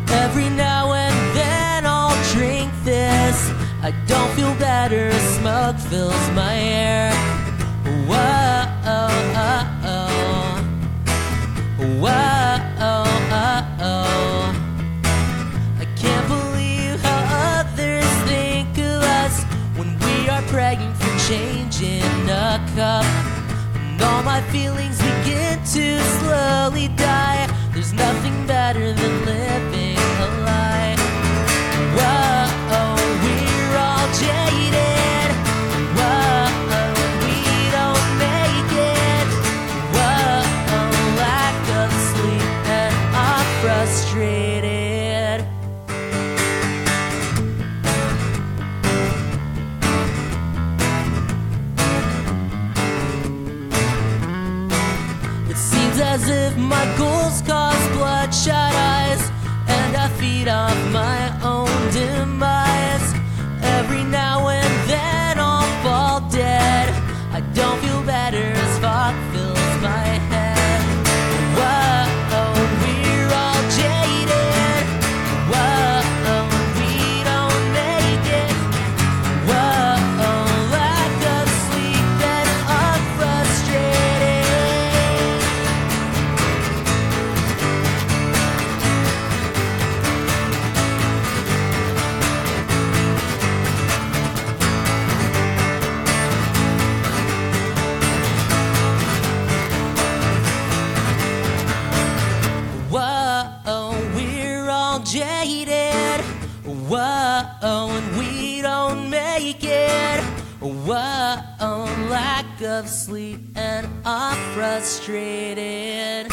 Every now and then I'll drink this. I don't feel better, smoke fills my air. Whoa, oh, oh, oh. Whoa, oh, oh, oh. I can't believe how others think of us when we are praying for change in a cup. And all my feelings begin to slowly die. There's nothing better than living a lie. Whoa, we're all jaded. Whoa, we don't make it. Whoa, lack of sleep and I'm frustrated. It seems as if my goals cause bloodshot eyes, and I feed off my own demise. Every now and then I'll fall dead. I don't feel better as fog fills my head. Whoa, we're all jaded. lack of sleep, and I'm frustrated.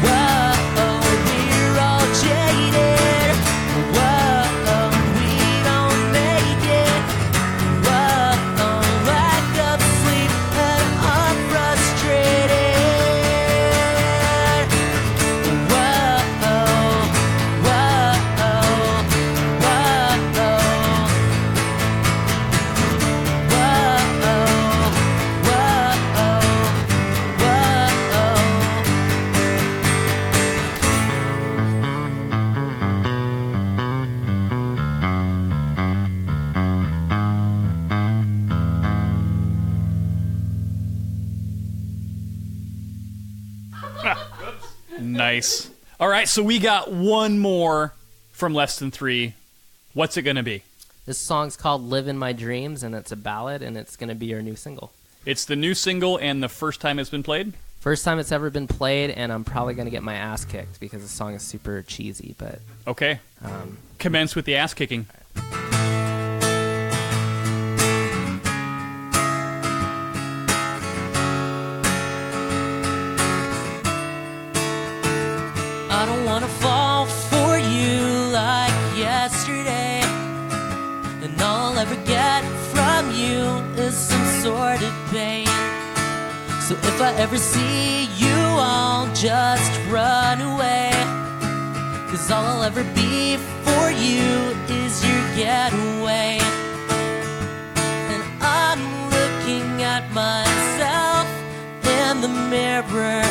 Whoa, we're all jaded. Whoa, we don't make it. Whoa, lack of sleep, and I'm frustrated. Nice. All right, so we got one more from Less Than Three. What's it going to be? This song's called Live in My Dreams, and it's a ballad, and it's going to be our new single. It's the new single and the first time it's been played? First time it's ever been played, and I'm probably going to get my ass kicked because the song is super cheesy. But okay. Commence with the ass kicking. I don't wanna fall for you like yesterday, and all I'll ever get from you is some sort of pain. So if I ever see you, I'll just run away, 'cause all I'll ever be for you is your getaway. And I'm looking at myself in the mirror,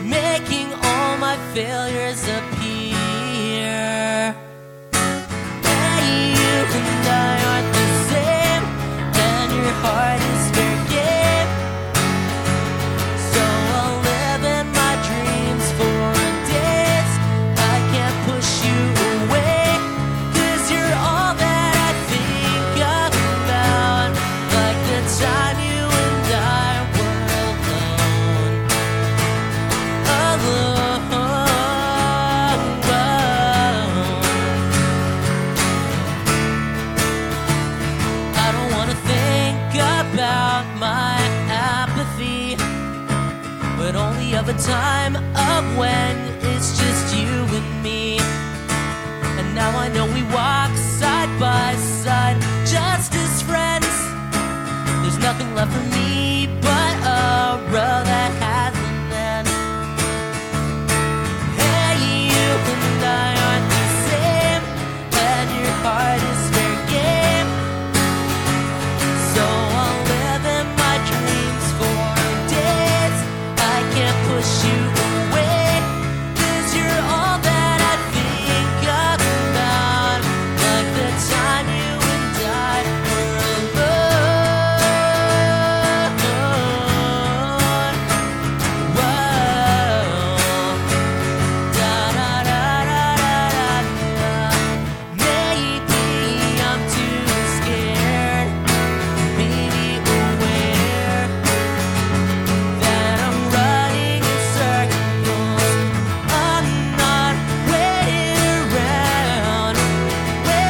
making all my failures appear. Hey, you and I aren't the same, and your heart is fair game. So I'll live in my dreams for days. I can't push you away, 'cause you're all that I think about. Like the time you and I were alone. I don't want to think about my apathy, but only of a time of when it's just you and me. And now I know we walk side by side, just as friends. There's nothing left for me but a road that has an end. Hey, you and I aren't the same, and your heart is fair game. So I'll live in my dreams for days. I can't push you away, 'cause you're all that I think about. Like the time you and I were alone. Whoa. Da da da da da da. Maybe I'm too scared, maybe aware that I'm running in circles. I'm not waiting around for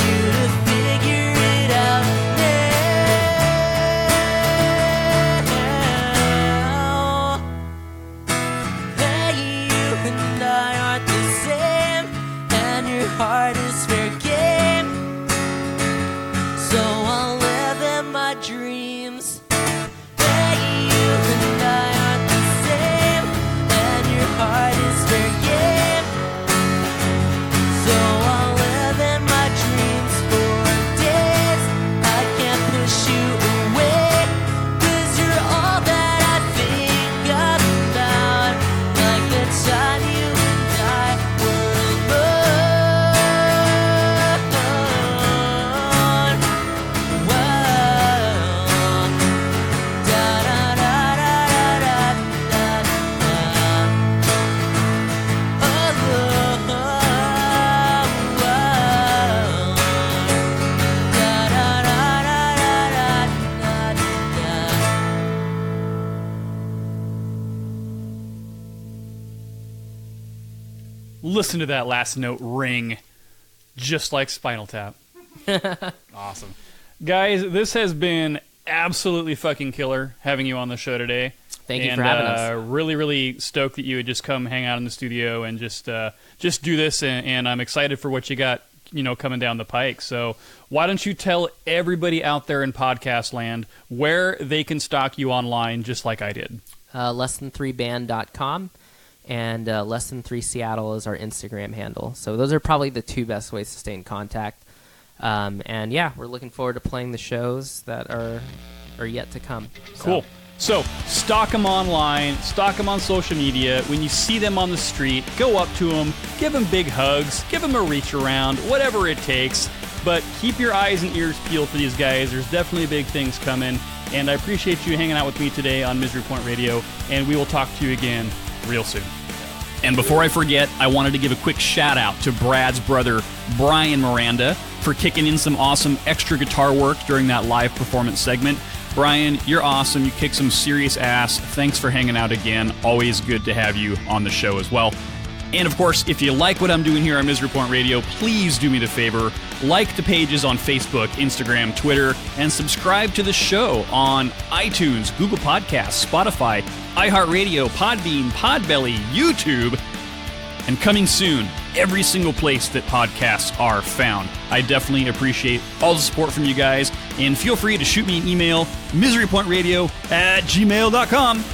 you to figure it out now. Hey, you and I aren't the same, and your heart is fair game. So I'll live in my dreams. Hey, you and I aren't the same, and your heart is fair game. So I'll live in my dreams for days. I can't push you away, 'cause you're all that I think about. Like the time you and I were alone. Whoa. Da da da da da da da da. Oh, whoa. Da da da da da da da da. Listen to that last note ring, just like Spinal Tap. Awesome. Guys, this has been absolutely fucking killer having you on the show today. Thank you for having us. Really, really stoked that you would just come hang out in the studio and just do this, and I'm excited for what you got, coming down the pike. So why don't you tell everybody out there in podcast land where they can stalk you online, just like I did? Lessthan3band.com, and Lessthan3Seattle is our Instagram handle. So those are probably the two best ways to stay in contact. And yeah, we're looking forward to playing the shows that are yet to come. Cool. So stalk them online, stalk them on social media. When you see them on the street, go up to them, give them big hugs, give them a reach around, whatever it takes. But keep your eyes and ears peeled for these guys. There's definitely big things coming. And I appreciate you hanging out with me today on Misery Point Radio. And we will talk to you again real soon. And before I forget, I wanted to give a quick shout out to Brad's brother, Brian Miranda, for kicking in some awesome extra guitar work during that live performance segment. Brian, you're awesome. You kick some serious ass. Thanks for hanging out again. Always good to have you on the show as well. And of course, if you like what I'm doing here on Misery Point Radio, please do me the favor. Like the pages on Facebook, Instagram, Twitter, and subscribe to the show on iTunes, Google Podcasts, Spotify, iHeartRadio, Podbean, Podbelly, YouTube, and coming soon, every single place that podcasts are found. I definitely appreciate all the support from you guys, and feel free to shoot me an email, miserypointradio@gmail.com.